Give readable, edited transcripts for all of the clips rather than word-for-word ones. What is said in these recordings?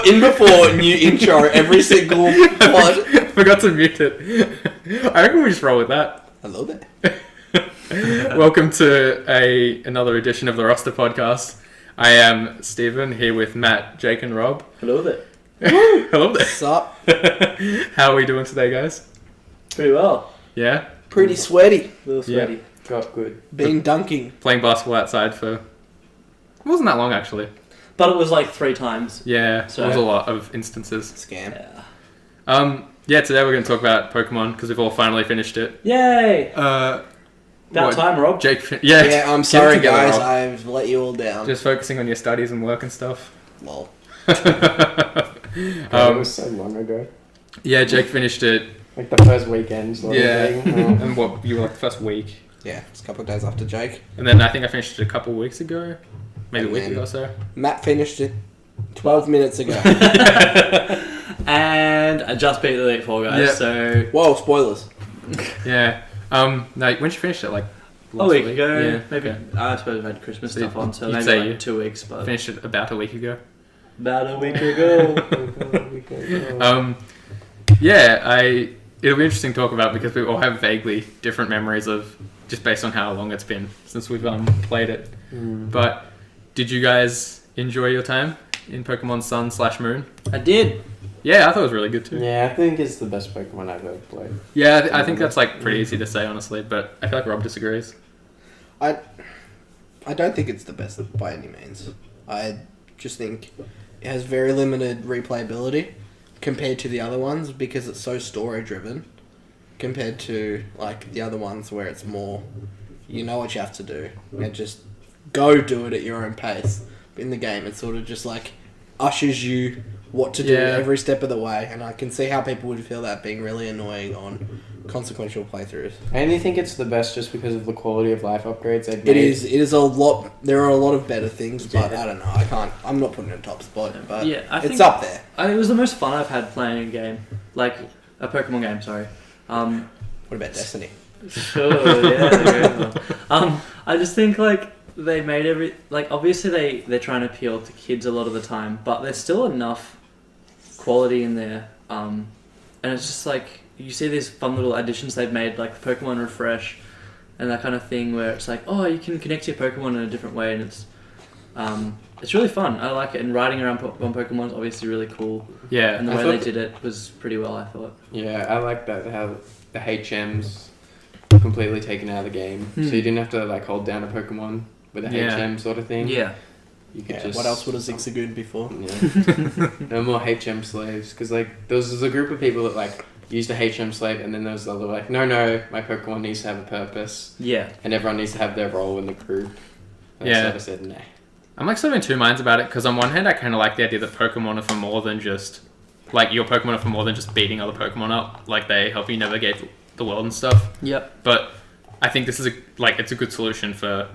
in before new intro every single pod. Forgot to mute it. I reckon we just roll with that. I love it. Welcome to another edition of the Roster Podcast. I am Stephen, here with Matt, Jake and Rob. Hello there. Hello there. What's up? How are we doing today, guys? Pretty well. Yeah? Pretty sweaty. A little sweaty. Yeah. Got good. Been dunking. Playing basketball outside for... It wasn't that long, actually. But it was like 3 times. Yeah, So- it was a lot of instances. Scam. Yeah. Yeah, today we're going to talk about Pokemon, because we've all finally finished it. Yay! About Time, Rob. Jake... Yeah, I'm Get sorry together, guys, Rob. I've let you all down. Just focusing on your studies and work and stuff. Lol. It was so long ago. Yeah, Jake finished it. Like the first weekend sort of Yeah. thing. And what, you were like the first week. Yeah, it's a couple of days after Jake. And then I think I finished it a couple of weeks ago. Maybe a And week then- ago or so. Matt finished it 12 minutes ago. And I just beat the Elite Four guys, Yeah. so... Whoa, spoilers. Yeah. No, when did you finish it? Like A last week ago, Yeah, maybe. okay. I suppose I had Christmas So stuff on, so you'd maybe say like you 2 weeks, but... Finished it about a week ago. About a week ago. It'll be interesting to talk about because we all have vaguely different memories of just based on how long it's been since we've played it. But did you guys enjoy your time in Pokemon Sun/Moon? I did. Yeah, I thought it was really good too. Yeah, I think it's the best Pokemon I've ever played. Yeah, I think that's like pretty easy to say honestly, but I feel like Rob disagrees. I don't think it's the best by any means. I just think it has very limited replayability compared to the other ones because it's so story driven compared to like the other ones where it's more you know what you have to do and just go do it at your own pace. In the game it's sort of just like ushers you what to do every step of the way, and I can see how people would feel that being really annoying on consequential playthroughs. I only think it's the best just because of the quality of life upgrades they've It made. is a lot. There are a lot of better things, but Yeah. I don't know. I'm not putting it in top spot, but Yeah, I it's think- up there. It was the most fun I've had playing a game. Like, a Pokemon game, sorry. What about Destiny? Sure, yeah. I just think, like, they made obviously they're trying to appeal to kids a lot of the time, but there's still enough quality in there. And it's just like, you see these fun little additions they've made, like the Pokemon Refresh and that kind of thing, where it's like, oh, you can connect to your Pokemon in a different way, and it's really fun. I like it, and riding around on Pokemon is obviously really cool. Yeah, And the I way thought they did it was pretty well, I thought. Yeah, I like that how the HMs completely taken out of the game. So you didn't have to like hold down a Pokemon with a HM sort of thing. Yeah. You could Yeah. just... What else would a Zigzagoon before? Yeah. No more HM slaves, because like there was a group of people that like used a HM slave, and then there was the other like, no, my Pokemon needs to have a purpose, Yeah. and everyone needs to have their role in the group. And Yeah. I sort of said nah. I'm like sort of in two minds about it because on one hand I kind of like the idea that Pokemon are for more than just like your Pokemon are for more than just beating other Pokemon up. Like they help you navigate the world and stuff. Yep. But I think this is it's a good solution for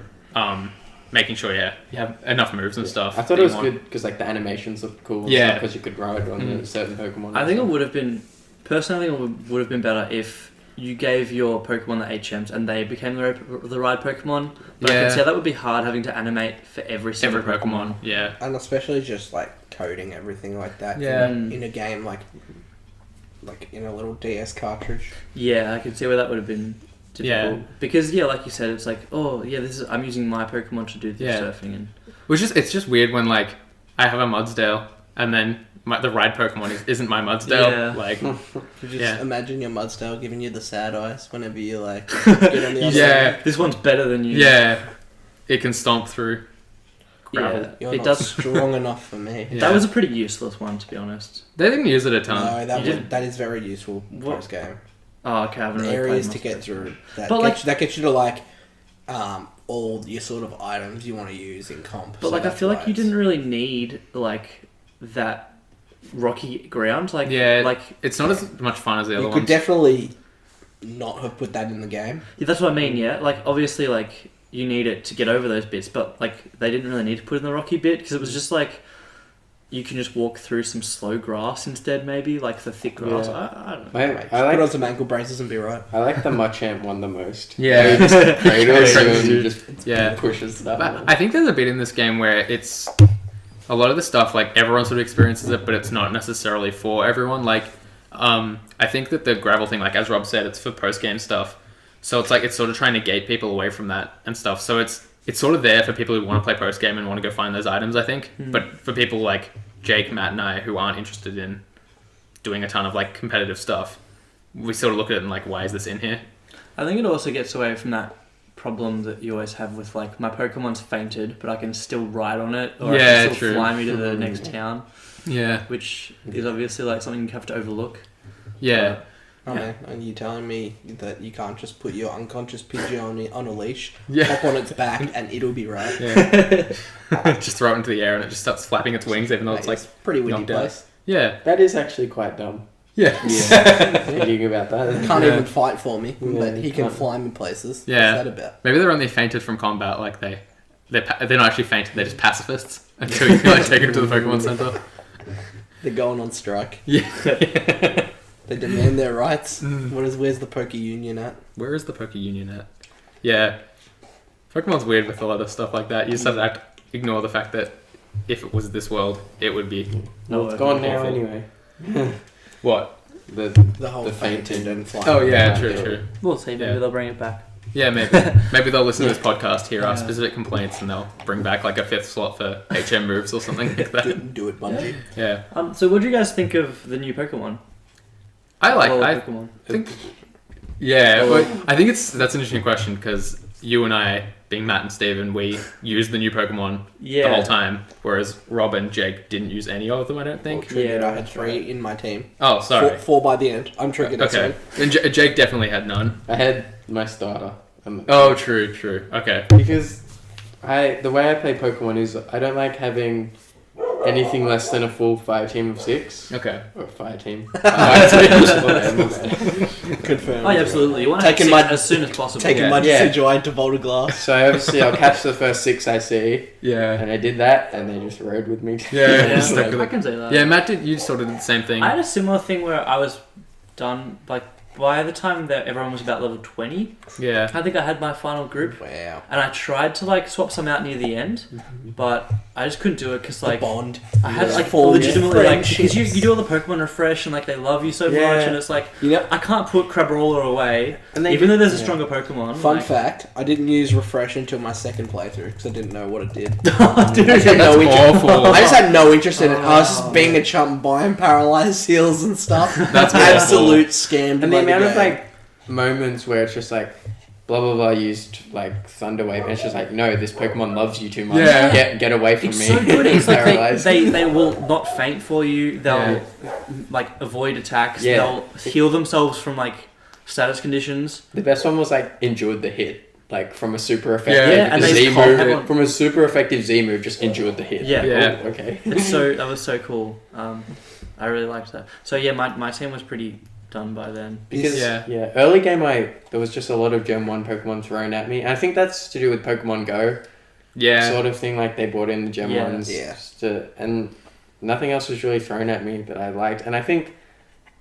making sure you have enough moves and stuff. I thought that it was you want. good because like the animations looked cool. Yeah. Because you could ride on a certain Pokemon. I think it would have been... Personally, it would have been better if you gave your Pokemon the HMs and they became the ride Pokemon. But I Yeah. can see that would be hard having to animate for every single Pokemon. Yeah. And especially just like coding everything like that. Yeah. In a game like in a little DS cartridge. Yeah, I can see where that would have been difficult. Yeah. Because, like you said, it's like, oh, yeah, I'm using my Pokemon to do this surfing. And It's just weird when like I have a Mudsdale and then the ride Pokemon isn't my Mudsdale. Yeah. Like Just imagine your Mudsdale giving you the sad eyes whenever you like get on the other side. This one's better than you. yeah, it can stomp through gravel. Yeah. You're It not does. strong enough for me. Yeah. That was a pretty useless one, to be honest. They didn't use it a ton. No, You didn't? that is very useful What? post game. Oh, okay, I haven't really Areas played to get much. through But, that gets you to like all your sort of items you want to use in comp. But, so I that's feel why like you it's- didn't really need, that rocky ground. Yeah, it's not as much fun as the other You ones. could definitely not have put that in the game. Yeah, that's what I mean, yeah. Obviously, you need it to get over those bits, but, they didn't really need to put in the rocky bit, because it was just, you can just walk through some slow grass instead, maybe like the thick grass. Yeah. I don't know. Put I on some ankle braces and be right. like the Machamp one the most. Yeah. He just cradles you Cradles and you. just Yeah. pushes stuff. But I think there's a bit in this game where it's a lot of the stuff like everyone sort of experiences it, but it's not necessarily for everyone. Like, I think that the gravel thing, like as Rob said, it's for post game stuff. So it's like it's sort of trying to gate people away from that and stuff. So it's sort of there for people who want to play post game and want to go find those items, I think. But for people like Jake, Matt, and I who aren't interested in doing a ton of like competitive stuff, we sort of look at it and like, why is this in here? I think it also gets away from that problem that you always have with like my Pokemon's fainted, but I can still ride on it, or I Yeah, can still true. fly me to the next town, Yeah. which is obviously like something you have to overlook. Yeah. Oh, Yeah. man. And you telling me that you can't just put your unconscious Pidgey on a leash, Yeah. hop on its back, and it'll be right. Yeah. Just throw it into the air and it just starts flapping its wings, even though it's like pretty windy knocked out. place. Yeah. That is actually quite dumb. Yeah. Thinking about that. Can't Yeah. even fight for me, Yeah, but he can can't. fly me places. Yeah. What's that about? Maybe they're only fainted from combat, like they're not actually fainted, they're just pacifists until you can like take them to the Pokemon Center. They're going on strike. Yeah. They demand their rights. Mm. Where's the Poke Union at? Where is the Poke Union at? Yeah. Pokemon's weird with a lot of stuff like that. You just have to ignore the fact that if it was this world, it would be... No, it's gone now awful. anyway. What? The The whole The fainted fainted. and flying. Oh yeah, Yeah. true. We'll see. Maybe Yeah. they'll bring it back. Yeah, maybe they'll listen to this podcast, hear our Yeah. specific complaints, and they'll bring back like a 5th slot for HM moves or something like that. Do it, Bungie. Yeah. So what do you guys think of the new Pokemon? I Pokemon. think... Yeah, but I think that's an interesting question because you and I, being Matt and Steven, we used the new Pokemon the whole time, whereas Rob and Jake didn't use any of them, I don't think. Triggered. Yeah, I had that's 3 in my team. Oh, sorry. Four by the end. I'm triggered. Okay. And Jake definitely had none. I had my starter. Oh, true. Okay. Because the way I play Pokemon is I don't like having anything less than a full 5 team of 6. Okay. Or 5 team. Confirmed. Oh, yeah, absolutely. You want to Taking have my- as soon as possible. Taking Yeah. my Yeah. Decidueye to Voltaglass. So obviously I'll catch the first 6 I see, Yeah. and I did that, and they just rode with me. Yeah. Stuck Yeah, with I it. can say that. Yeah, Matt you sort of did the same thing. I had a similar thing where I was done, like, by the time that everyone was about level 20, Yeah. I think I had my final group, Wow. and I tried to, like, swap some out near the end, but I just couldn't do it because, like, Bond. I had, like, Full legitimately, like, because friendships. you do all the Pokemon refresh, and, like, they love you so Yeah. much, and it's like, You know, I can't put Crabrawler away, And they even though there's a yeah. stronger Pokemon. fun like, fact, I didn't use refresh until my second playthrough because I didn't know what it did. Dude, I just had That's no interest. awful. I just had no interest in it. I was Oh. just being a chump, buying paralyzed heals and stuff. That's absolute scam. And the amount of like moments where it's just like blah blah blah used like Thunder Wave, and it's just like no, this Pokemon loves you too much. Yeah. Get away from It's me. so good. It's like Paralyzed. they will not faint for you. They'll Yeah. like avoid attacks. Yeah. They'll heal themselves from like status conditions. The best one was like endured the hit, like from a super effective Yeah, and they Z just can't have move. one. From a super effective Z move, just endured the hit. Yeah. Yeah. Oh, okay. That was so cool. I really liked that. So yeah, my team was pretty done by then. Because Yeah. early game there was just a lot of Gen 1 Pokemon thrown at me. And I think that's to do with Pokemon Go Yeah. sort of thing. Like they brought in the Gen Yeah. 1s Yeah. and nothing else was really thrown at me that I liked. And I think,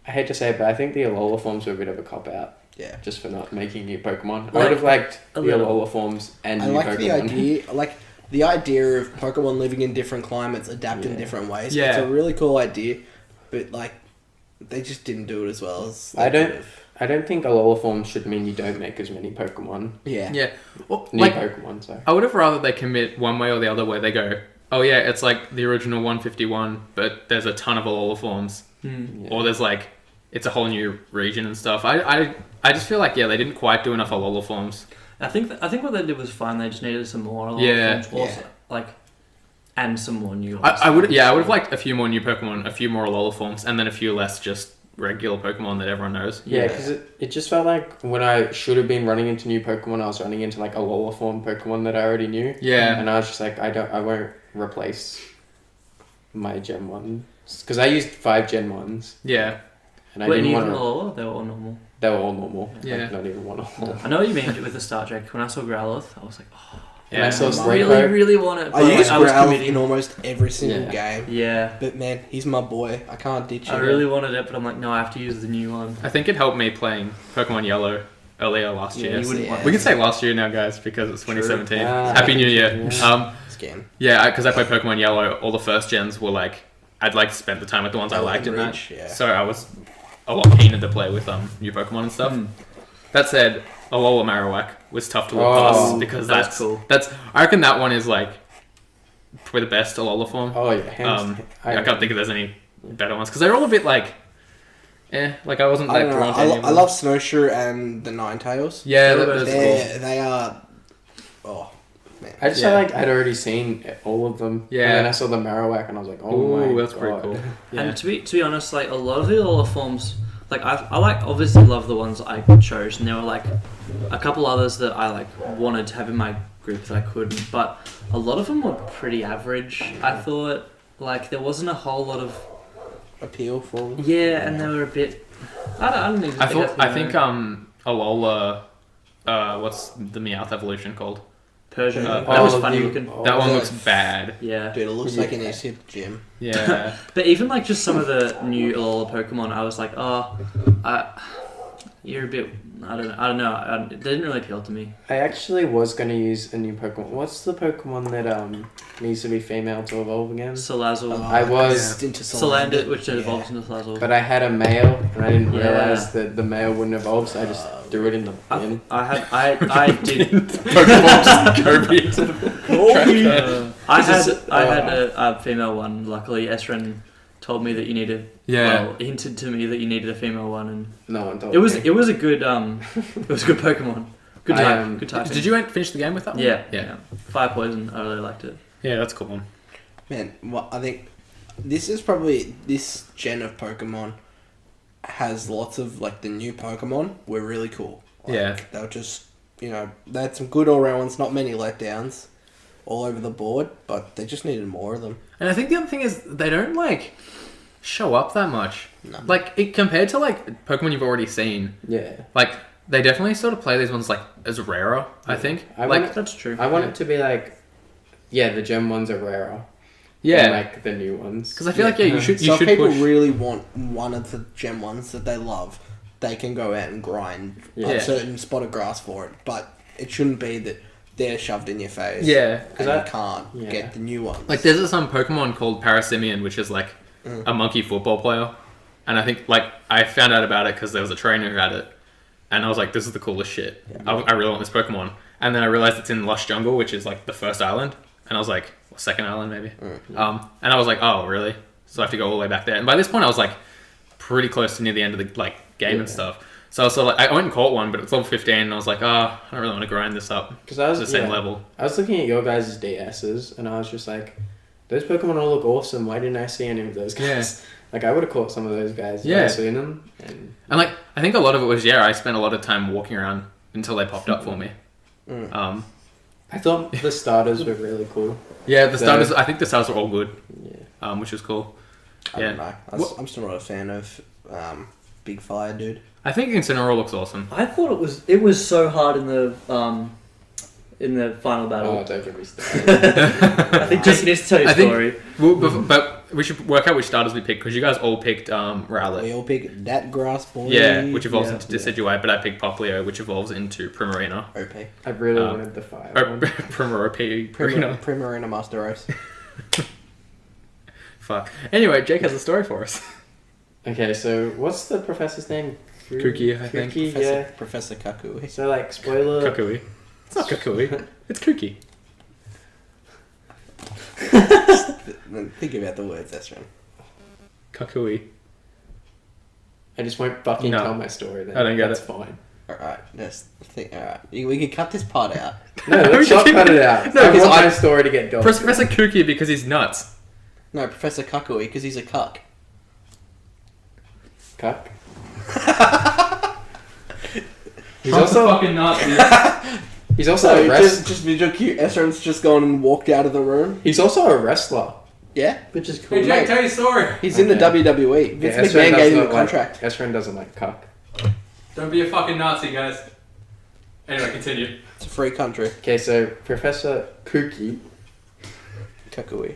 I hate to say it, but I think the Alola forms were a bit of a cop out. Yeah. Just for not making new Pokemon. I Like, would have liked a the little. Alola forms and I new like Pokemon. the idea of Pokemon living in different climates, adapt in Yeah. different ways. Yeah. It's a really cool idea, but like they just didn't do it as well as they I don't- could've. I don't think Alola forms should mean you don't make as many Pokemon. Yeah. Yeah. Well, New like, Pokemon, sorry. I would have rather they commit one way or the other where they go, oh yeah, it's like the original 151, but there's a ton of Alola forms. Yeah. Or there's like, it's a whole new region and stuff. I just feel like, yeah, they didn't quite do enough Alola forms. I think what they did was fine. They just needed some more. Yeah. Forms also, like, and some more new. I would have liked a few more new Pokemon, a few more Alola forms, and then a few less just regular Pokemon that everyone knows. Yeah, because it just felt like when I should have been running into new Pokemon, I was running into like Alola form Pokemon that I already knew. Yeah. And I was just like, I won't replace my Gen 1s. Because I used 5 Gen 1s. Yeah. And I Wait, didn't even want to... Alola, they were all normal. They were all normal. Yeah. Like, not even one Alola. I know what you mean with the start, Jake. When I saw Growlithe, I was like, oh. And I saw I Slowpoke. really want it. I but, use I was Growlithe committing. in almost every single Yeah. game. Yeah. But man, he's my boy. I can't ditch him. I really wanted it, but I'm like, no, I have to use the new one. I think it helped me playing Pokemon Yellow earlier last year. you wouldn't want We can say last year now, guys, because it's 2017. Ah, Happy New Year. yeah. Scam. Yeah, because I played Pokemon Yellow, all the first gens were like, I'd like to spend the time with the ones I liked in that. Reach, yeah. So I was a lot keener to play with new Pokemon and stuff. That said, Alola Marowak was tough to walk past because that's cool. I reckon that one is like probably the best Alola form. Oh yeah, I can't think if there's any better ones because they're all a bit like, like I wasn't I like don't know. drawn to any of I them. love Snowshoe and the Ninetales. Yeah, They're that's both cool. They are. Oh man. I just Yeah. felt like I'd already seen all of them. Yeah. And then I saw the Marowak and I was like, oh Ooh, my that's god. pretty cool. Yeah. And to be honest, like a lot of the Alola forms, like I like obviously love the ones I chose, and there were like a couple others that I like wanted to have in my group that I couldn't, but a lot of them were pretty average. I thought like there wasn't a whole lot of Appeal for them. and they were a bit. I don't even. I think Alola, what's the Meowth evolution called? Persian. that That was Oh, funny the- looking. oh, That one yeah. looks bad. Yeah. Dude, it looks like an needs to hit the gym. Yeah. But even like just some of the new Alola Pokemon, I was like, you're a bit. I don't know. It didn't really appeal to me. I actually was going to use a new Pokemon. What's the Pokemon that needs to be female to evolve again? Salazzle. I was- into Salandit, which evolves into Salazzle. But I had a male and I didn't Yeah. realize that the male wouldn't evolve, so I just threw it in the bin. I did. Pokemon just Kirby into the I had a female one. Luckily, Esren told me that you needed. Yeah. Well, hinted to me that you needed a female one, and No one told it was me. a good it was a good Pokemon. Good I, type. Good type. Did you finish the game with that one? Yeah. Yeah. Fire Poison. I really liked it. Yeah, that's a cool one. Man, well, I think this is probably this gen of Pokemon has lots of like the new Pokemon were really cool. Like, Yeah. they were just they had some good all round ones, not many letdowns, all over the board, but they just needed more of them. And I think the other thing is they don't like show up that much. No. Like compared to like Pokemon you've already seen, Yeah. like they definitely sort of play these ones like as rarer. I think. I like want- That's true. I want it to be like, the gem ones are rarer. yeah, Than, like the new ones. because I feel like you should So if push. people really want one of the gem ones that they love, they can go out and grind Yeah. a certain spot of grass for it. But it shouldn't be that they're shoved in your face. Yeah, And I- you can't yeah. get the new ones. like there's some Pokemon called Parasimian, which is like a monkey football player, and I think like I found out about it because there was a trainer who had it, and I was like, this is the coolest shit. I really want this Pokemon, and then I realized it's in Lush Jungle, which is like the first island, and I was like, well, second island maybe, and I was like, oh really? So I have to go all the way back there, and by this point I was like pretty close to near the end of the like game and stuff. So I was sort of like, I went and caught one, but it's level 15, and I was like, I don't really want to grind this up. Because I was to the same level. I was looking at your guys' DSs and I was just like, those Pokemon all look awesome. Why didn't I see any of those guys? Like I would have caught some of those guys. Yeah. I've seen them. And And like, I think a lot of it was, I spent a lot of time walking around until they popped up for me. I thought the starters were really cool. Yeah, the starters, I think the starters were all good, Yeah. which was cool. I Yeah. don't know. I'm still not a fan of Big Fire Dude. I think Incineroar looks awesome. I thought it was so hard in the final battle. Oh, don't get me started. I think Jesse needs to tell your I think- story. Well, but we should work out which starters we picked, because you guys all picked We Rowlet. all pick that grass boy. Yeah, which evolves Yeah. into Decidueye, but I picked Popplio, which evolves into Primarina. OP. I really Um, wanted the fire Or one. Primarina. Primarina Master Race. Fuck. Anyway, Jake has a story for us. Okay, so what's the professor's name? Kooky, I think. Kooky, yeah. Professor Kakui. So like, spoiler. Kukui. It's not Kukui. It's Kooky. Think about the words, Esrin. Kukui. I just won't fucking No. tell my story then. I don't get That's it. fine. Alright, alright. We can cut this part out. No, let's not cut it out. No, I because want my story to get done. Professor Kooky because he's nuts. No, Professor Kakui, because he's a cuck. Cuck. He's also fucking nuts. he's also a wrestler. just visual cute. Esrin's just gone and walked out of the room. He's also a wrestler. Yeah? Which is cool. Hey Jake, tell your story. He's in the Okay. WWE. Vince Yeah, McMahon gave him a like, contract. Esren doesn't like cuck. Don't be a fucking Nazi, guys. Anyway, continue. It's a free country. Okay, so Professor Kooky, Kakui.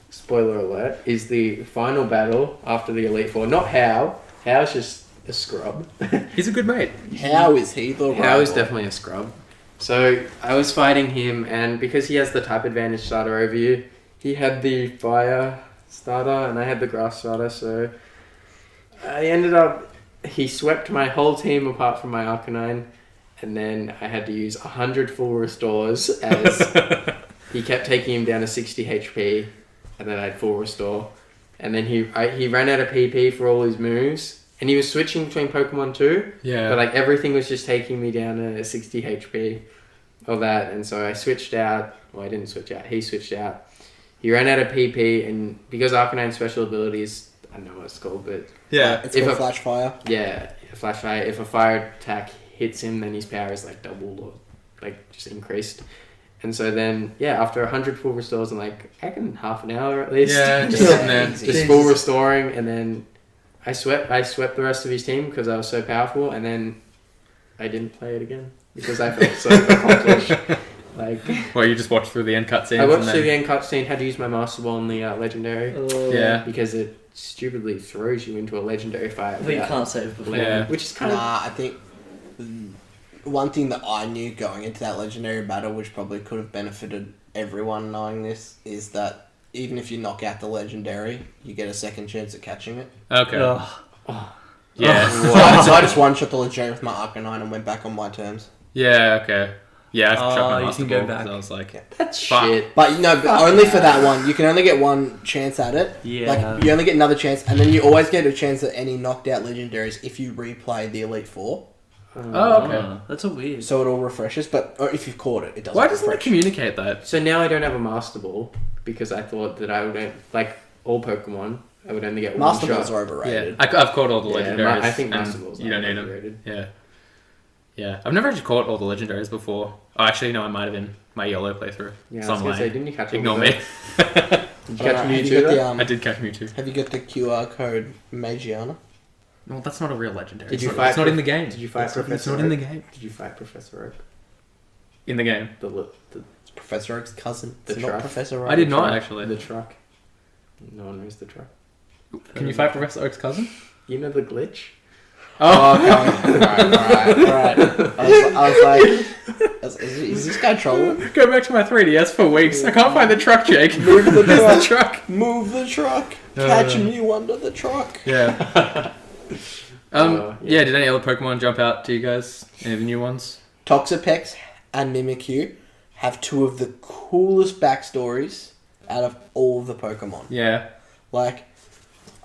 spoiler alert, is the final battle after the Elite Four. Not Hao. Hao's just a scrub. He's a good mate. How is he the Hao is rival? definitely a scrub. So I was fighting him, and because he has the type advantage starter over you, he had the fire starter, and I had the grass starter, so I ended up... He swept my whole team apart from my Arcanine, and then I had to use 100 full restores as he kept taking him down to 60 HP, and then I had full restore. And then he ran out of PP for all his moves, and he was switching between Pokemon too, Yeah. but like everything was just taking me down to 60 HP of that, and so I switched out. Well, I didn't switch out, he switched out. He ran out of PP, and because Arcanine's special abilities, I don't know what it's called, but Yeah. It's If called a- Flash Fire. yeah, Flash Fire. If a fire attack hits him, then his power is like doubled or like just increased. And so then, yeah, after 100 full restores, I'm like, I reckon half an hour at least. Yeah, just Yeah, sitting there. easy. Just full restoring, and then I swept the rest of his team because I was so powerful, and then I didn't play it again because I felt so accomplished. Like, Well, you just watched through the end cutscenes. I watched and the then... end cutscene, had to use my Master Ball in the legendary Yeah. because it stupidly throws you into a legendary fight. But you without can't save before. Yeah. Which is kind of Nah, I think one thing that I knew going into that legendary battle, which probably could have benefited everyone knowing this, is that even if you knock out the legendary, you get a second chance at catching it. Okay. Ugh. Yeah. So I just one-shot the legendary with my Arcanine and went back on my terms. Yeah, okay. Yeah, I Oh, shot my you Master can go Ball, back. so I was like... that's Fuck. shit. But only for that one. You can only get one chance at it. Yeah. Like, you only get another chance, and then you always get a chance at any knocked out legendaries if you replay the Elite Four. Oh, okay. That's a weird. So it all refreshes, or if you've caught it, it doesn't Why doesn't it refresh. communicate that? So now I don't have a Master Ball because I thought that I would like all Pokemon. I would only get Master one Balls shot. are overrated. Yeah, I've caught all the Yeah, legendaries. I think and Master Balls you don't are need them. overrated. Yeah. Yeah, I've never actually caught all the legendaries before. Oh, actually, no, I might have in my yellow playthrough. Yeah, I was Some gonna say, way. didn't you catch all Ignore of me. them? Did you catch Have Mewtwo? you got the, though? I did catch Mewtwo. Have you got the QR code Magiana? Well, that's not a real legendary. Did you it's fight It's not Prof- in the game. Did you fight It's Professor not in the Oak? game. Did you fight Professor Oak? In the game. The It's Professor Oak's cousin. The It's not truck. Professor Oak. I did not, truck. actually. The truck. No one knows the truck. Can you fight Professor Oak's cousin? You know the glitch? Oh, okay. Alright. I was like, is this guy trolling? Go back to my 3DS for weeks. I can't find the truck, Jake. Move the Where's the truck. truck? Move the truck. Catching you under the truck. Yeah. Yeah. Yeah, did any other Pokemon jump out to you guys? Any of the new ones? Toxapex and Mimikyu have two of the coolest backstories out of all of the Pokemon. Yeah. Like,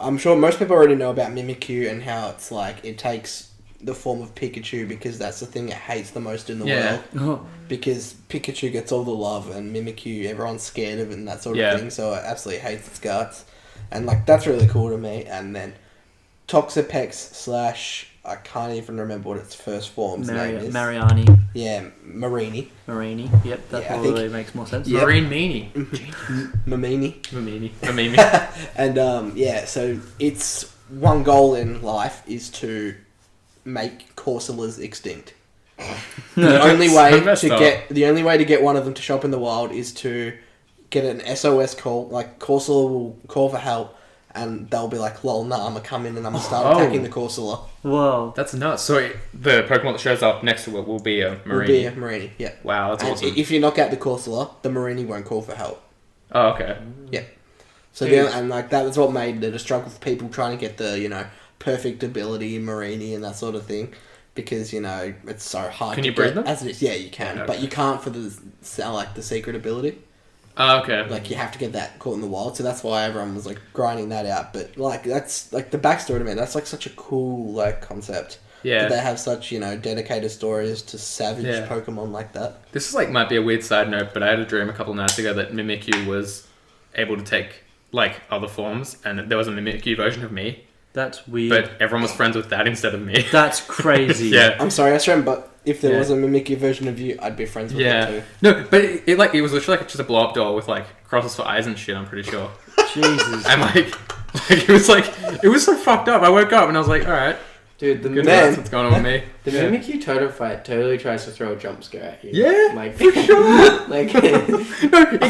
I'm sure most people already know about Mimikyu and how it's like it takes the form of Pikachu because that's the thing it hates the most in the Yeah. world. Oh, Because Pikachu gets all the love and Mimikyu, everyone's scared of it and that sort Yeah. of thing, so it absolutely hates its guts. And like, that's really cool to me. And then Toxapex / I can't even remember what its first form's name is. Mariani. Yeah, Marini. Marini. Yep, that Yeah, I probably think- makes more sense. Yep. Marine Meanie. Mamini. Mamimi. And yeah, so its one goal in life is to make Corsolas extinct. The only way to get one of them to show up in the wild is to get an SOS call. Like, Corsola will call for help, and they'll be like, "Lol, nah, I'm gonna come in and I'm gonna start attacking the Corsola." Whoa. That's nuts. So the Pokemon that shows up next to it will be a Will Marine. be a Marini, yeah. Wow, that's And awesome. if you knock out the Corsola, the Marini won't call for help. Oh, okay. So and like that was what made it a struggle for people trying to get the perfect ability Marini and that sort of thing, because it's so hard. Can to you breed get, them? As it is, yeah, you can, Yeah, but okay. you can't for the secret ability. Oh, okay. Like, you have to get that caught in the wild, so that's why everyone was like grinding that out. But like, that's like the backstory to me. That's like such a cool concept. Yeah. That they have such dedicated stories to savage Yeah. Pokemon like that. This is might be a weird side note, but I had a dream a couple of nights ago that Mimikyu was able to take other forms, and there was a Mimikyu version of me, That's weird. but everyone was friends with that instead of me. That's crazy. Yeah. I'm sorry, Astram, but if there Yeah. was a Mimikyu version of you, I'd be friends with Yeah. it too. No, but it was literally just a blow up doll with crosses for eyes and shit. I'm pretty sure. Jesus. And it was so fucked up. I woke up and I was like, all right, Dude, the Good Man. that's what's going on with me. The Yeah. Mimikyu Totem fight totally tries to throw a jump scare at you. Yeah, Like, for sure. like, I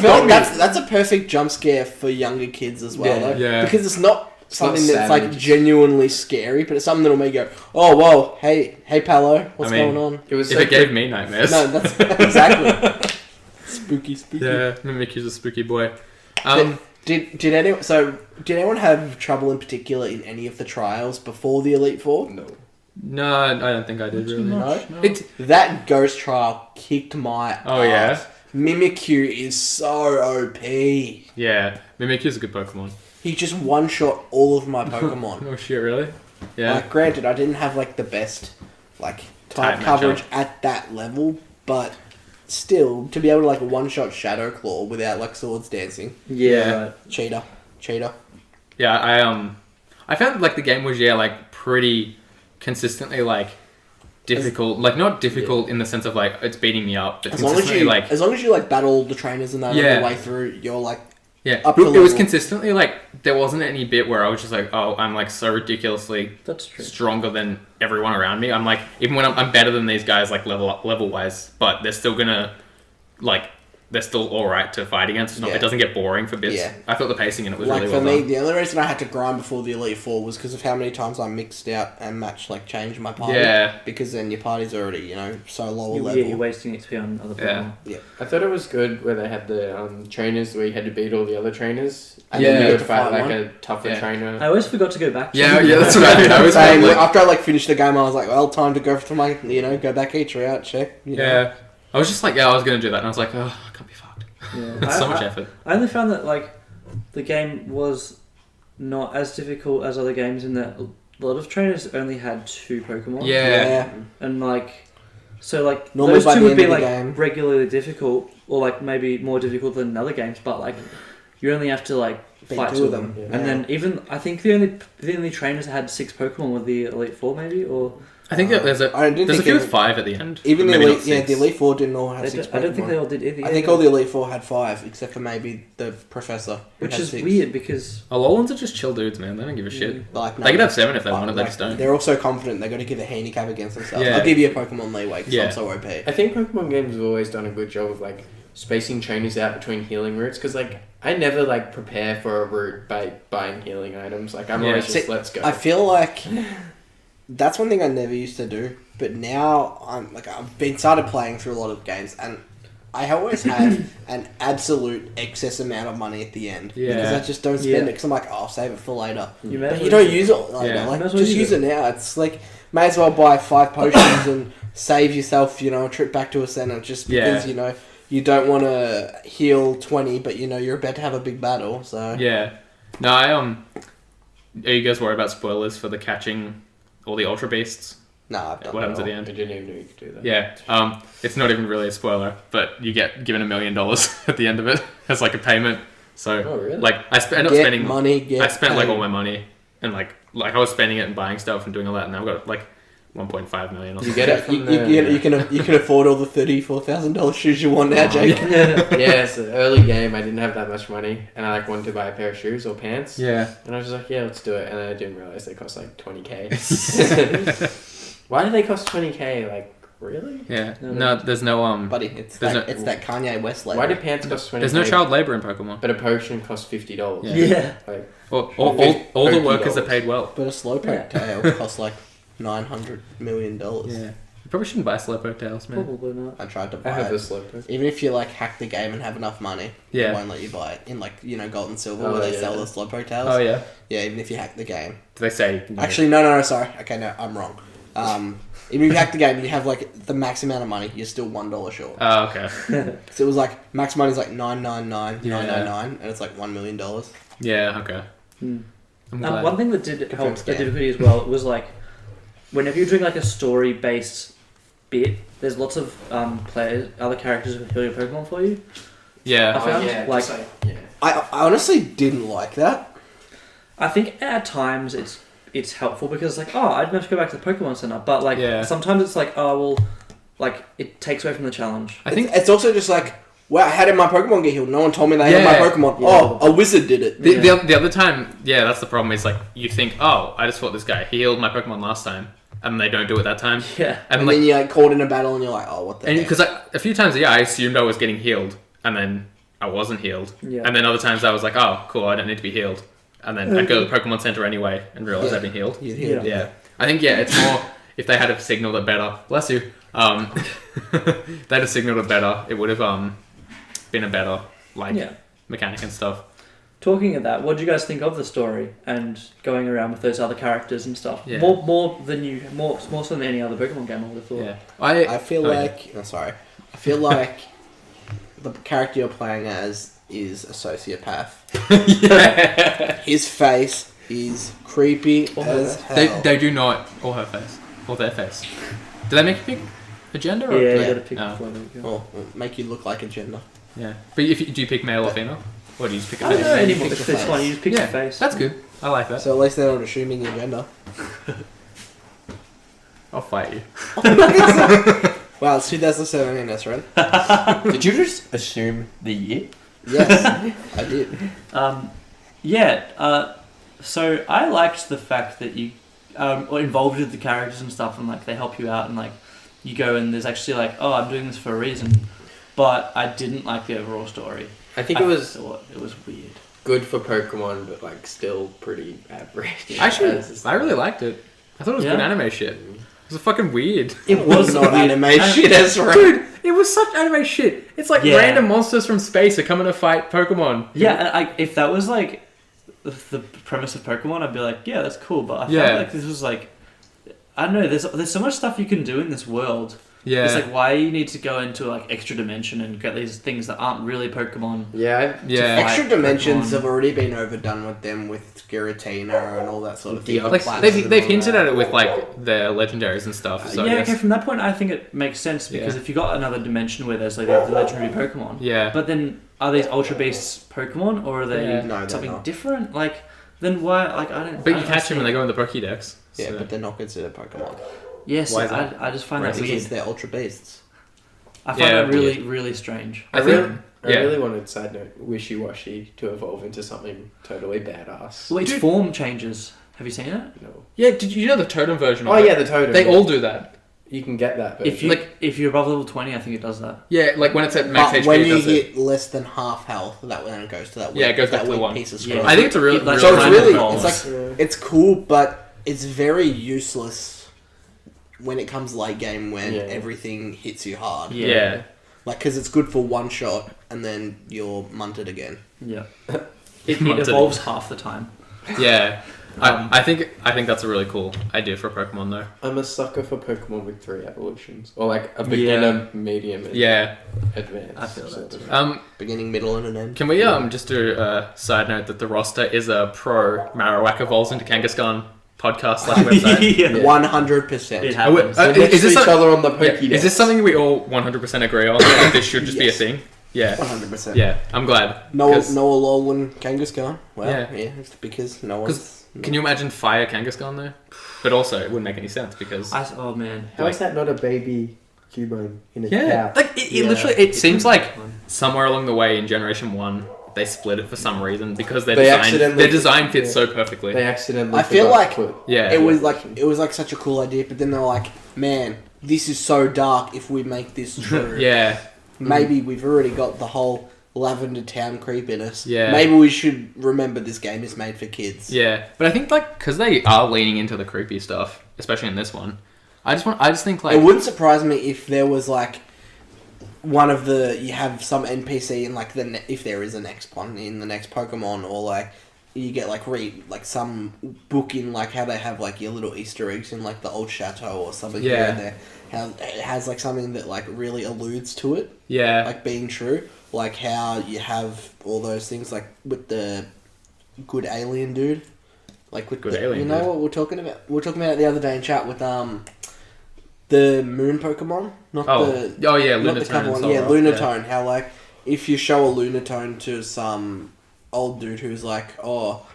feel like that's a perfect jump scare for younger kids as well, Yeah. though. Yeah. Because it's not something not that's like savage. genuinely scary, but it's something that'll make you go, "Oh, whoa, hey, Palo, what's I mean, going on?" it was If so it gave me nightmares. No, that's exactly spooky. Yeah, Mimikyu's a spooky boy. Did anyone have trouble in particular in any of the trials before the Elite Four? No. No, I don't think I did really. No. It, That ghost trial kicked my Oh, ass. yeah? Mimikyu is so OP. yeah, Mimikyu's a good Pokemon. He just one shot all of my Pokemon. Oh shit, really? Yeah. Like, granted, I didn't have like the best like type Type coverage matchup. at that level, but still to be able to like one shot Shadow Claw without like swords dancing, Yeah. Right. cheater. Yeah, I found like the game was like pretty consistently like difficult. Like not difficult in the sense of like it's beating me up, but As long as consistently you, as long as you like battle the trainers and that on Yeah. the way through, you're like yeah, up to it was level. consistently like there wasn't any bit where I was just like, oh, I'm like so ridiculously That's true. stronger than everyone around me. I'm like even when I'm better than these guys like level wise, but they're still gonna like they're still all right to fight against. It's not, Yeah. It doesn't get boring for bits. Yeah. I thought the pacing in it was like really for well me, done. the only reason I had to grind before the Elite Four was because of how many times I mixed out and matched like changed my party. Yeah. Because then your party's already so lower Yeah, level. you're wasting XP on other Yeah. people. I thought it was good where they had the trainers where you had to beat all the other trainers. And Yeah. then you would To fight fight like one. a tougher Yeah. trainer. I always forgot to go back. To Yeah, them. yeah, that's what I did. I was Same, like, after I finished the game, I was like, well, time to go for my go back each route, check. yeah. I was just like, I was gonna do that, and I was like, oh, I can't be fucked. Yeah. It's so much effort. I only found that like the game was not as difficult as other games in that a lot of trainers only had 2 Pokemon. Yeah. And like, so like Normally those by 2 the would end be of the like game. regularly difficult, or like maybe more difficult than other games. But like, you only have to like Beat fight 2 of them. Yeah. And then even I think the only trainers that had 6 Pokemon were the Elite Four, maybe, or I think that there's I didn't a think few it- with 5 at the end. Even the Maybe Elite, not yeah, 6. the Elite Four didn't all have they 6 I don't think Pokemon. they all did either. I think all the Elite Four had 5, except for maybe the Professor, who which had is 6. weird because Alolan are just chill dudes, man. They don't give a shit. Like, They could have 7 if they wanted, they like, just don't. They're also confident they're going to give a handicap against themselves. Yeah. I'll give you a Pokemon leeway because Yeah. I'm so OP. I think Pokemon games have always done a good job of like spacing trainers out between healing routes because like I never like prepare for a route by buying healing items. Like I'm Yeah. always just See, let's go. I feel like that's one thing I never used to do, but now I've been started playing through a lot of games, and I always have an absolute excess amount of money at the end because Yeah. I just don't spend it because I'm like, oh, I'll save it for later. you may But as you well don't use it later. Yeah. Like, Might as well just use use it now. It's like may as well buy 5 potions and save yourself, a trip back to a center just because you don't want to heal 20, but you're about to have a big battle. So Yeah. No, are you guys worried about spoilers for the catching all the Ultra Beasts? nah, I've done What it happens at all. the I end? didn't even know you could do that. Yeah. It's not even really a spoiler, but you get given $1 million at the end of it as like a payment. So Oh, really? like I ended up Get spending money. Get I spent like paid. all my money and like I was spending it and buying stuff and doing all that, and now I've got like 1.5 million or You something. get it from You can afford all the $34,000 shoes you want now, Jake. Yeah, it's an early game. I didn't have that much money, and I wanted to buy a pair of shoes or pants. Yeah. And I was just like, yeah, let's do it. And I didn't realize they cost like 20k. Why do they cost 20k? Like, really? Yeah. No, No, there's no Buddy, it's There's that Kanye West label. Why do pants cost 20k? there's no child labor in Pokemon. But a potion costs $50. Yeah. Yeah. Like, All the workers are paid well. But a Slowpoke tail costs like $900 million. Yeah. You probably shouldn't buy Slowpoke tails, man. Probably not. I tried to I buy have it. this Slowpoke. Even if you hack the game and have enough money, Yeah. they won't let you buy it in gold and silver Oh, where they yeah. sell the Slowpoke tails. Oh yeah. Yeah, even if you hack the game. Do they say no? Actually, no, sorry. Okay, no, I'm wrong. Even if you hack the game, you have the max amount of money. You're still $1 short. Oh okay. So it was max money is $999, Yeah. $999, and it's $1 million. Yeah. Okay. Hmm. I'm glad. One thing that did help Confirmed the scam. difficulty as well was whenever you're doing a story-based bit, there's lots of other characters who heal your Pokemon for you. Yeah. I found, yeah, like- just yeah. I honestly didn't like that. I think at times it's helpful because I didn't have to go back to the Pokemon Center, but Yeah. sometimes it's it takes away from the challenge. I think it's also just wow, how did my Pokemon get healed? No one told me they had my Pokemon. Yeah. Oh, a wizard did it. The other time, that's the problem. Is like you think, oh, I just fought this guy. He healed my Pokemon last time, and they don't do it that time. Yeah. And like, then you're like caught in a battle, and you're like, oh, what the heck? Because a few times, I assumed I was getting healed, and then I wasn't healed. Yeah. And then other times I was like, oh, cool, I don't need to be healed. And then I'd go to the Pokemon Center anyway and realize I'd been healed. Yeah. Yeah. I think, it's more if they had a signal that better. Bless you. If they had a signal that better, it would have been a better mechanic and stuff. Talking of that, what do you guys think of the story and going around with those other characters and stuff? Yeah. More so than any other Pokemon game, I would have thought. Yeah. I feel like... Oh, sorry. I feel like the character you're playing as is a sociopath. Yeah. His face is creepy as hell. They do not... Or her face. Or their face. Do they make you pick a gender? Or Yeah, you Yeah. gotta pick Oh. before they go. Or make you look like a gender. Yeah. But do you pick male or female? Or do you just pick a I don't face? know you anymore. pick It's the this face. one, you just pick your face. That's good. I like that. So at least they're not assuming your gender. I'll fight you. Wow, it's 2017, that's right. Did you just assume the year? Yes, I did. So I liked the fact that you are involved with the characters and stuff, and like they help you out, and like you go and there's actually like, oh, I'm doing this for a reason. But I didn't like the overall story. I think it was thought it was weird. good for Pokemon, but like still pretty average. Actually, As- I really liked it. I thought it was Yeah. good anime shit. It was fucking weird. It was not weird. anime shit, that's right. Dude, it was such anime shit. It's like Yeah. random monsters from space are coming to fight Pokemon. Yeah, and if that was like the premise of Pokemon, I'd be like, yeah, that's cool. But I Yeah. felt like this was like, I don't know. There's so much stuff you can do in this world. Yeah. It's like why you need to go into like extra dimension and get these things that aren't really Pokemon. Yeah, Yeah. Like Extra dimensions Pokemon. have already been overdone with them with Giratina and all that sort of thing. Yeah, Like Plants they've and all hinted that. at it with like their legendaries and stuff. So I yeah, guess- okay. From that point, I think it makes sense because Yeah. if you got another dimension where there's like the legendary Pokemon, Yeah. but then are these Ultra Beasts Pokemon or are they Yeah. No, they're something not. different? Like, then why? Like, I don't. But I you don't catch them when see- they go in the Pokédex. Yeah, so- but they're not considered Pokemon. Yes, Why is that? I just find that Right, weird. Because they're Ultra Beasts. I find Yeah, that really, really strange. I think. I really wanted, side note, Wishy-Washy to evolve into something totally badass. Well, its form changes. Have you seen it? No. Yeah, did you know the totem version of Oh it? yeah, the totem. They yeah. all do that. You can get that. If version. you if you're above level 20, I think it does that. Yeah, like when it's at max But HP, when it you does it. hit less than half health, that then it goes to that. Yeah, it goes that back to the weak one. piece of Yeah. scrap. I think it's a really, It, like, So it's Random really, evolves. it's like it's cool, but it's very useless when it comes late game when Yeah. everything hits you hard. Yeah. Like, because it's good for one shot and then you're munted again. Yeah. It Monted. evolves half the time. Yeah. I think that's a really cool idea for Pokemon though. I'm a sucker for Pokemon with 3 evolutions, or like a beginner, medium, and Yeah. advanced. I feel that sort too. of. Beginning, middle, and an end. Can we just do a side note that the roster is a pro Marowak evolves into Kangaskhan podcast /website? yeah. 100%. It Oh, wait, happens. They're next is this to each some- other on the Yeah, Pokédex. is this something we all 100% agree on? Like, this should just be a Yes. thing? Yeah. 100%. Yeah, I'm glad. Noah 'Cause Lol and Kangaskhan. Well, Yeah. yeah, it's because no one's... Can you imagine Fire Kangaskhan though? But also, it wouldn't make any sense because... Oh man. How is that not a baby Cubone in a Yeah, cow? like it Yeah. literally, it seems like somewhere along the way in Generation 1, they split it for some reason because They their accidentally- design fits yeah. so perfectly. They accidentally. I feel forgot like to put- Yeah. It was like such a cool idea, but then they're like, man, this is so dark if we make this true. Yeah, Maybe we've already got the whole Lavender Town creepiness. Yeah. Maybe we should remember this game is made for kids. yeah. But I think like because they are leaning into the creepy stuff, especially in this one. I just think like It wouldn't surprise me if there was like one of the you have some NPC in like if there is a next one in the next Pokemon, or like you get like some book in like how they have like your little Easter eggs in like the old chateau or something here Yeah. and there. How it has like something that like really alludes to it, yeah, like being true. Like how you have all those things like with the good alien dude, like with Good the, alien you know dude. what we're talking about? We were talking about it the other day in chat with the moon Pokemon, not oh yeah, not the Lunatone cover and one. Yeah, Solrock, Lunatone. How like if you show a Lunatone to some old dude who's like, oh,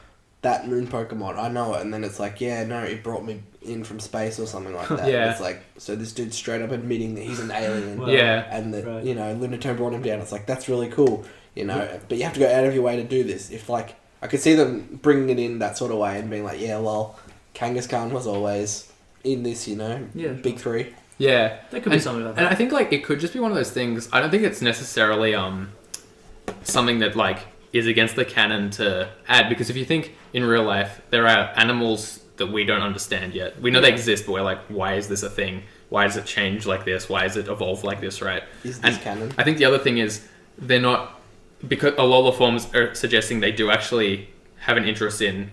that moon Pokemon, I know it, and then it's like, yeah, no, it brought me in from space or something like that. Yeah. It's like, so this dude's straight up admitting that he's an alien. Wow. Yeah. And that, Right. you know, Lunatone brought him down. It's like, that's really cool, you know, but you have to go out of your way to do this. If, like, I could see them bringing it in that sort of way and being like, yeah, well, Kangaskhan was always in this, you know, Yeah, big three. Yeah. There could be something like And that. I think like it could just be one of those things. I don't think it's necessarily something that like is against the canon to add, because if you think in real life there are animals that we don't understand yet. We know they exist, but we're like, why is this a thing? Why does it change like this? Why does it evolve like this, right? Is this And canon? I think the other thing is they're not, because a lot of the forms are suggesting they do actually have an interest in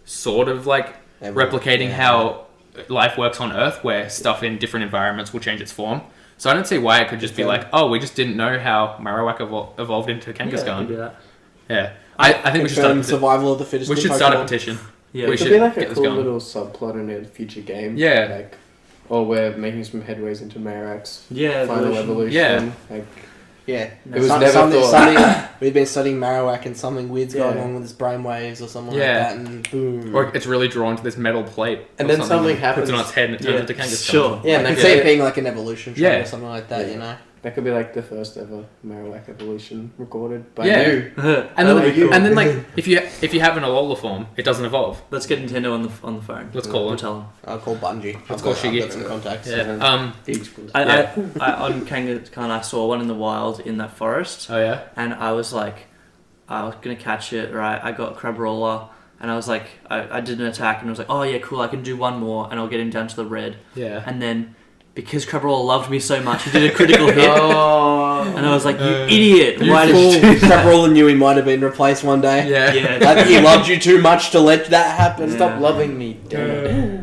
sort of like replicating how life works on Earth, where stuff in different environments will change its form. So I don't see why it could just be like, oh, we just didn't know how Marowak evolved into Yeah, could Kangaskhan. do that. Yeah. I think we should start a petition. Survival of the fittest. We in should start a Pokemon. petition. Yeah, We It should could be like get a this cool going. little subplot in a future game. Yeah. Like, or we're making some headways into Marak's yeah, final evolution. Yeah. Like, Yeah. No. it was never thought. We've been studying Marowak and something weird's going Yeah. on with his brainwaves or something Yeah. like that, and boom. Or it's really drawn to this metal plate. And or then something happens. Puts it on its head and it turns Yeah. into Kangaskhan. Sure. Yeah, I and could that see could, it being like an evolution show Yeah. or something like that, Yeah. you know? that could be like the first ever Marowak evolution recorded by Yeah. you. And then, That'd be like if you have an Alola form, it doesn't evolve. Let's get Nintendo on the phone. Let's call We'll them. tell them. I'll call Bungie. Let's I've call got- I've Shiggy. got some contacts. Yeah. I on Kangaskhan, I saw one in the wild in that forest, Oh yeah. and I was like, I was gonna catch it, right? I got Crabrawler, and I was like, I did an attack, and I was like, oh yeah, cool, I can do one more, and I'll get him down to the red. Yeah. And then, because Crabrawler loved me so much, he did a critical hit, Oh. and I was like, you idiot! you Why fool. did you do that? Several knew he might have been replaced one day. Yeah. Yeah. That he loved you too much to let that happen. Yeah. Stop loving me, damn it.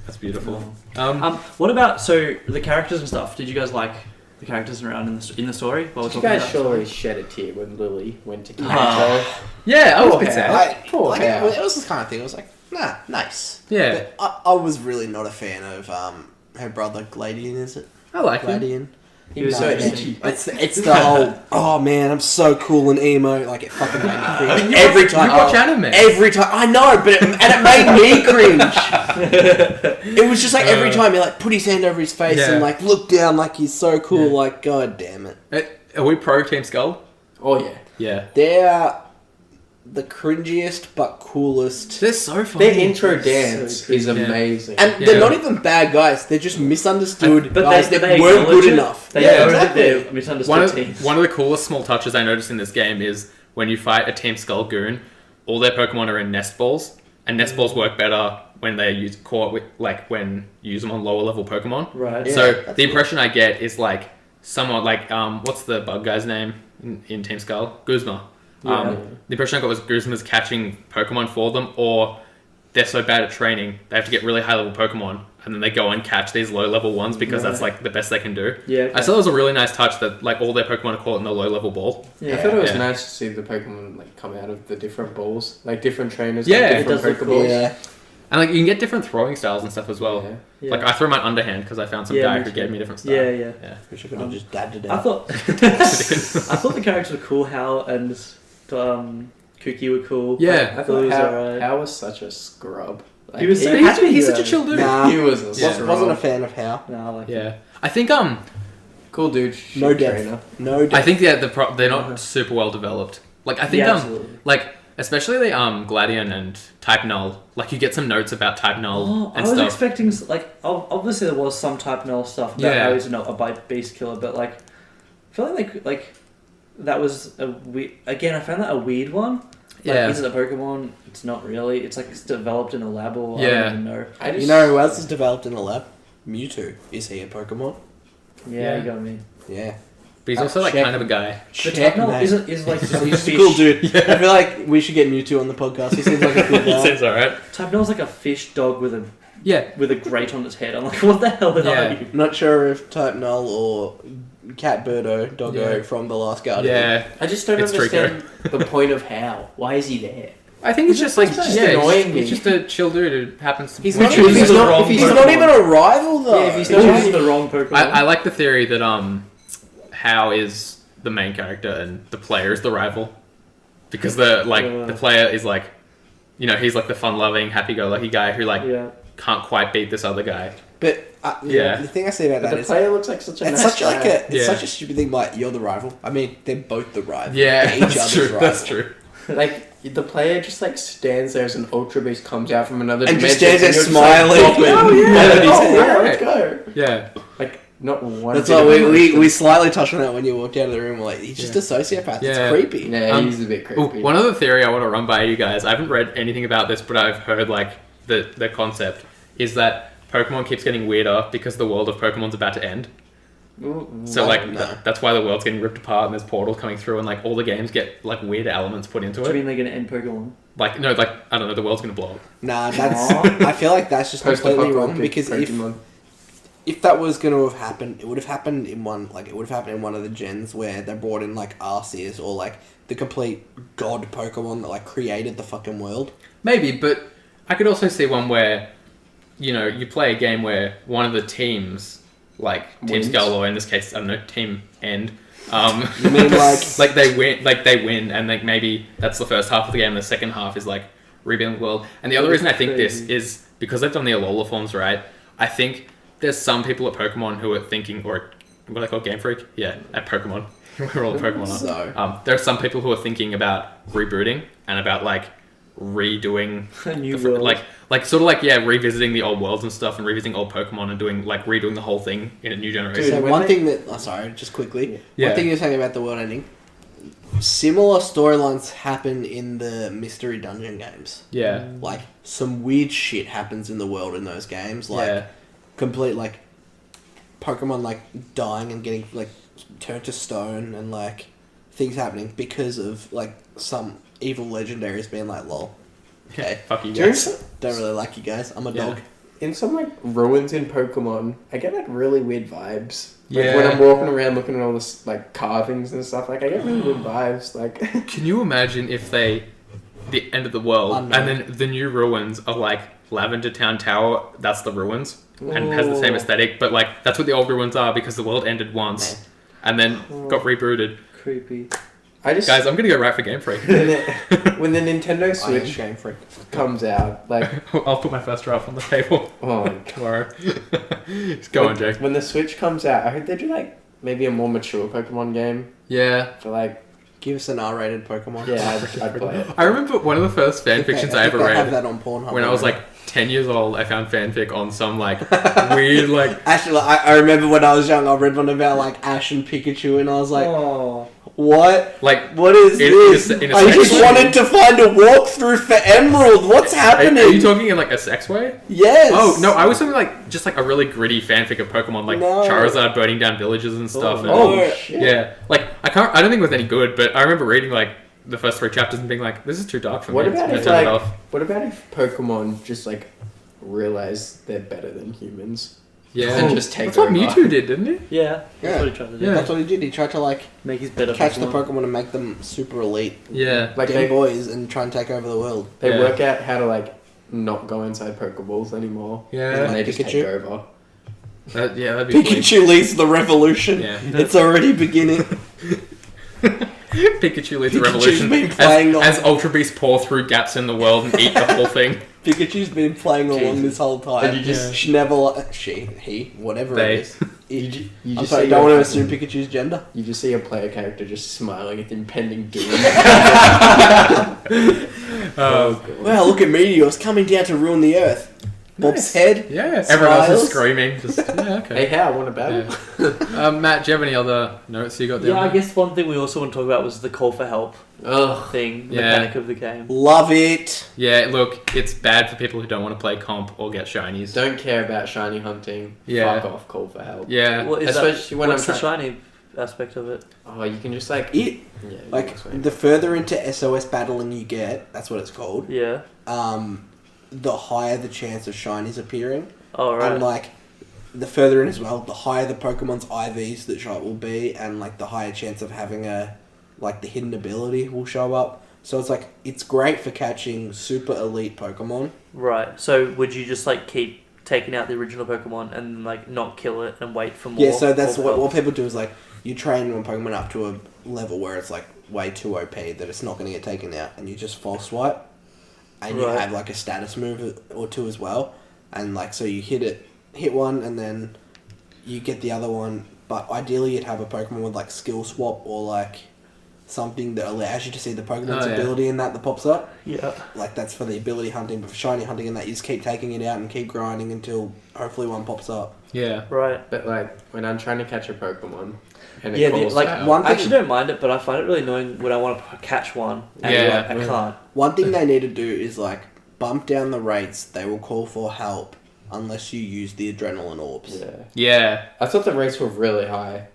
That's beautiful. What about the characters and stuff? Did you guys like the characters around in the story? While we're You talking guys about surely shed a tear when Lily went to Kanto. Yeah, I was a bit Okay. sad. Poor Like, Hal. it was this kind of thing. It was like, nah, nice. Yeah. But I was really not a fan of her brother Gladian, is it? I like him. Gladian. He was No, so it's- interesting. It's the whole, oh man, I'm so cool and emo. Like, it fucking made me cringe. Every time. You watch anime. Every time. I know, but it made me cringe. It was just like every time he like put his hand over his face Yeah. and like looked down like he's so cool. Yeah. Like, god damn it. Are we pro Team Skull? Oh yeah. Yeah. They're the cringiest but coolest. They're so funny. Their intro dance so is cringy. amazing. And Yeah. they're not even bad guys. They're just misunderstood But guys they that weren't acknowledge good it. enough. They Yeah, acknowledge exactly. that they're misunderstood teams. One of the coolest small touches I noticed in this game is when you fight a Team Skull goon, all their Pokemon are in nest balls, and nest balls work better when they when you use them on lower level Pokemon. Right. Yeah, So that's the impression I get is like someone like what's the bug guy's name in Team Skull? Guzma. Yeah. The impression I got was Guzma's catching Pokemon for them, or they're so bad at training they have to get really high level Pokemon and then they go and catch these low level ones because that's like the best they can do. Yeah. Okay. I thought it was a really nice touch that like all their Pokemon are caught in the low level ball. Yeah. I thought it was Yeah. nice to see the Pokemon like come out of the different balls, like different trainers, Yeah. like It different does look Pokeballs. cool. Yeah. And like you can get different throwing styles and stuff as well. Yeah. Yeah. Like I threw my underhand because I found some Yeah, guy me who too. gave me a different style. Yeah. Wish I could have just dabbed it I out. thought I thought the characters were cool. Hal and Cookie were cool. Yeah. I It thought was Hal, alright. Hal was such a scrub. Like, He was so He's, happy. he's such a though. chill dude. Nah, he was a Yeah. scrub. wasn't a fan of how. No, I like Yeah. I think Cool dude. No shit depth. trainer. No. I think they're they're Uh-huh. not super well developed. Like I think Yeah, absolutely. like especially the Gladion and Type Null, like you get some notes about Type Null Oh, I and was stuff. expecting obviously there was some type null stuff about Yeah. how he's a bite beast killer, but like I feel like that was a again I found that a weird one. Like, Yeah. is it a Pokemon? It's not really. It's like it's developed in a lab or I Yeah. don't even know. I just, You know who else is developed in a lab? Mewtwo. Is he a Pokemon? Yeah, Yeah. you got me. Yeah. But he's also like Check. kind of a guy. But type null Checkmate. is like He's a a fish. cool dude. I feel like we should get Mewtwo on the podcast. He seems like a cool He guy. seems alright. Type null's like a fish dog with Yeah. a grate on its head. I'm like, what the hell Yeah. are you? Not sure if Type Null or Cat Birdo, Doggo Yeah. from The Last Guardian. Yeah. I just don't It's understand the point of Hal. Why is he there? I think it's just like just yeah, annoying me. he's just a chill dude who happens to. He's who not- chooses if he's the not- wrong if he's He's Pokemon. not even a rival though. Yeah, if he's He not- chooses the wrong Pokemon. I like the theory that How is the main character and the player is the rival, because the player is like he's like the fun-loving, happy-go-lucky guy who like Yeah. can't quite beat this other guy. But Yeah. the thing I say about But that the is player looks like such a it's nice such guy. like a it's Yeah. such a stupid thing. Like you're the rival. I mean, they're both the rival. Yeah, They're that's true. rival. That's true. Like the player just like stands there as an Ultra Beast comes out from another And just dimension, stands there and you're just smiling. Like, Oh, yeah. and he's Oh, yeah, right. let's go. Yeah. Like not one. That's bit why of we emotion. slightly touched on that when you walked out of the room. We're like, he's just a sociopath. Yeah. It's creepy. Yeah, he's a bit Ooh, creepy. one other theory I want to run by you guys. I haven't read anything about this, but I've heard like the concept is that Pokemon keeps getting weirder because the world of Pokemon's about to end. So No, like no. that's why the world's getting ripped apart and there's portals coming through and like all the games get like weird elements put into Do you it. mean they're gonna end Pokemon? Like no, like I don't know, the world's gonna blow up. Nah, that's. Aw. I feel like that's just completely wrong because Pokemon. if that was going to have happened, it would have happened in one of the gens where they brought in like Arceus or like the complete god Pokemon that like created the fucking world. Maybe, but I could also see one where you play a game where one of the teams, like Team Wins. Skull or in this case, I don't know, Team End. You mean like like they win, and like maybe that's the first half of the game. And the second half is like rebuilding the world. And the other reason I think this is because they've done the Alola forms right. I think there's some people at Pokemon who are thinking, or what are they called, Game Freak? Yeah, at Pokemon. We're all at Pokemon. So. There are some people who are thinking about rebooting and about like redoing A new the- world. like sort of like revisiting the old worlds and stuff and revisiting old Pokemon and redoing the whole thing in a new generation. So when one they- thing that sorry, just quickly. Yeah. One thing you're saying about the world ending. Similar storylines happen in the mystery dungeon games. Yeah. Like some weird shit happens in the world in those games. Like Yeah. complete like Pokemon like dying and getting like turned to stone and like things happening because of like some evil legendaries being like lol. Okay. Fuck you During guys. some- Don't really like you guys. I'm a Yeah. dog. in some like ruins in Pokemon, I get like really weird vibes. Like Yeah. when I'm walking around looking at all this like carvings and stuff, like I get really weird vibes. Like Can you imagine if the end of the world Unknown. and then the new ruins are like Lavender Town Tower, that's the ruins and has the same Ooh. aesthetic, but like that's what the old ruins are because the world ended once and then got rebooted. Creepy. I just Guys, I'm gonna go right for Game Freak. when the Nintendo I am Switch Game Freak. comes out, like I'll put my first draft on the table oh, tomorrow. Just go on, Jake. when the Switch comes out, I hope they do like maybe a more mature Pokemon game Yeah. for like Give us an R-rated Pokemon. yeah, I'd play it. I remember one of the first fan fictions I ever Have read that on Pornhub. when I was like 10 years old. I found fanfic on some like weird like Actually, I remember when I was young, I read one about like Ash and Pikachu, and I was like, Oh. "What? like What is this? in a I just sex- wanted to find a walkthrough for Emerald. What's happening?" Are you talking in like a sex way? Yes. Oh no, I was talking like just like a really gritty fanfic of Pokemon, like No. Charizard burning down villages and stuff. and, Oh, shit. yeah, like I don't think it was any good, but I remember reading like the first 3 chapters and being like, this is too dark for What me. about I if turned it like off. what about if Pokemon just like realize they're better than humans? Yeah, and just take that's what over? Mewtwo did, didn't he? Yeah. That's Yeah. what he tried to do. Yeah. That's what he did. He tried to like Make his better catch the Pokemon. Pokemon and make them super elite, Yeah, Like Game they Boys, and try and take over the world. they Yeah. work out how to like not go inside Pokeballs anymore. Yeah. And they just Pikachu? take over. that'd be sweet. Pikachu leads the revolution. Yeah. It's already beginning. Pikachu leads the Pikachu's revolution been playing as Ultra Beasts pour through gaps in the world and eat the whole thing. Pikachu's been playing along this whole time. And you just- She never, he, whatever They. it is. You I'm just sorry, see don't your want to fucking- assume Pikachu's gender. You just see a player character just smiling at the impending doom. Wow, look at meteors coming down to ruin the Earth. Bob's head. Yeah, everyone else is Smiles. screaming. Just yeah, Hey, okay. how? Want a battle? Yeah. Matt, do you have any other notes you got down? Yeah, I there? guess one thing we also want to talk about was the call for help Ugh. thing, Yeah. mechanic of the game. Love it. Yeah, look, it's bad for people who don't want to play comp or get shinies. Don't care about shiny hunting. Yeah. Fuck off. Call for help. Yeah, What is Especially that? when What's I'm the shiny aspect of it? Oh, you can just like It yeah. like explain. the further into SOS battling you get, that's what it's called. Yeah. The higher the chance of shinies appearing, Oh, right. and like the further in as well, the higher the Pokemon's IVs that show up will be, and like the higher chance of having the hidden ability will show up. So it's like it's great for catching super elite Pokemon. Right. So would you just like keep taking out the original Pokemon and like not kill it and wait for more? Yeah, so that's call for what help? people do is like you train one Pokemon up to a level where it's like way too OP that it's not going to get taken out, and you just false swipe. and you Right. have like a status move or two as well, and like so you hit one, and then you get the other one. But ideally, you'd have a Pokemon with like skill swap or like something that allows you to see the Pokemon's Oh, yeah. ability in that pops up. Yeah. Like that's for the ability hunting, but for shiny hunting and that you just keep taking it out and keep grinding until hopefully one pops up. Yeah. Right. But like when I'm trying to catch a Pokemon and it Yeah, calls like out, one I actually thing- don't mind it, but I find it really annoying when I want to catch one and Yeah. like, I can't. One thing they need to do is like bump down the rates they will call for help unless you use the adrenaline orbs. yeah. Yeah. I thought the rates were really high.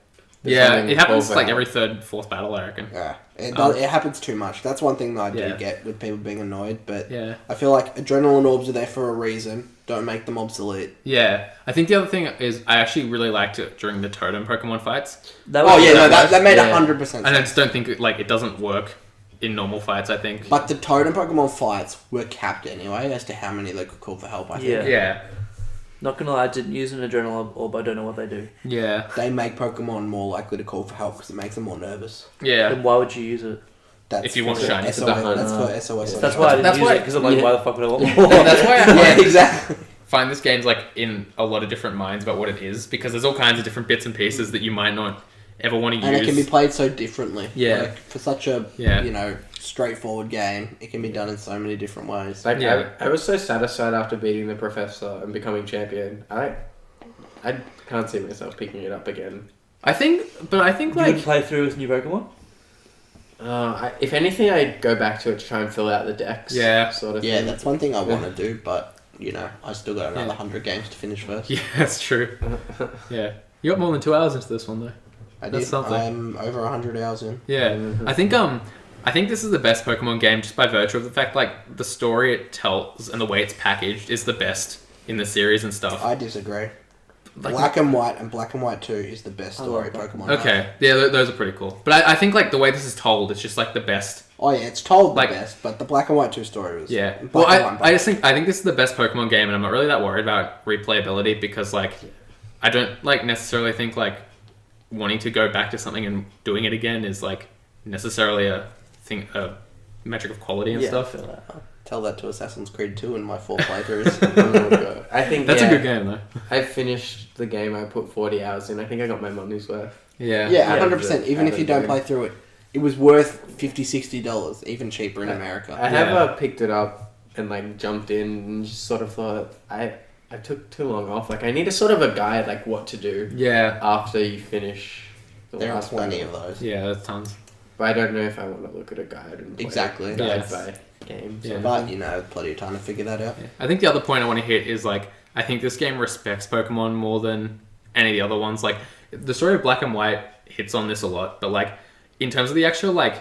There's Yeah. something It happens called like for every help. third, fourth battle, I reckon. Yeah, it happens too much. That's one thing that I do Yeah. get with people being annoyed, but Yeah. I feel like adrenaline orbs are there for a reason. Don't make them obsolete. Yeah. I think the other thing is I actually really liked it during the Totem Pokemon fights. That Oh yeah, no, that that made yeah. 100% And I sense. just don't think like it doesn't work in normal fights, I think. But the Totem Pokemon fights were capped anyway as to how many they could call for help. I think Yeah. Yeah. Not gonna lie, I didn't use an adrenaline orb. I don't know what they do. Yeah. they make Pokemon more likely to call for help because it makes them more nervous. Yeah. Then why would you use it? That's If you want for shiny SOS, to the hunt. that's for SOS. That's why I didn't That's use why- it because I'm like, yeah. why the fuck would I want more? That's why I Yeah, exactly. find this game's like in a lot of different minds about what it is because there's all kinds of different bits and pieces that you might not ever want to use. And it can be played so differently. Yeah. Like, for such a Yeah. straightforward game, it can be done in so many different ways. Like Yeah. I was so satisfied after beating the professor and becoming champion. I can't see myself picking it up again. I think You like would play through with new Pokemon? If anything, I'd go back to it to try and fill out the decks. Yeah. Sort of Yeah, thing. that's one thing I want to do, but I still got another Yeah. 100 games to finish first. yeah, that's true. Yeah. You got more than 2 hours into this one though. I That's did. something. I'm over 100 hours in. Yeah. Mhm. I think this is the best Pokemon game just by virtue of the fact like the story it tells and the way it's packaged is the best in the series and stuff. I disagree. Like- Black and White 2 is the best I story love Pokemon. Okay. have. Yeah, those are pretty cool. But I think like the way this is told, it's just like the best. Oh yeah, it's told Like- the best, but the Black and White 2 story was. Yeah. Black Well, and White I just think this is the best Pokemon game, and I'm not really that worried about replayability because like I don't like necessarily think like wanting to go back to something and doing it again is like necessarily a metric of quality and Yeah, stuff. I feel that. Tell that to Assassin's Creed 2 in my 4 playthroughs. Oh, God. I think That's a good game though. I finished the game. I put 40 hours in. I think I got my money's worth. Yeah. Yeah, Yeah, 100%. Even if you don't play through it, it was worth $50, $60, even cheaper in America. I have picked it up and like jumped in and just sort of thought I took too long off. Like I need a sort of a guide like what to do Yeah. after you finish. The There are last plenty battle. of those. Yeah, there's tons. But I don't know if I want to look at a guide and play Exactly. guide Yes. by game. So. Yeah. But, plenty of time to figure that out. Yeah. I think the other point I want to hit is like I think this game respects Pokemon more than any of the other ones. Like the story of Black and White hits on this a lot, but like in terms of the actual like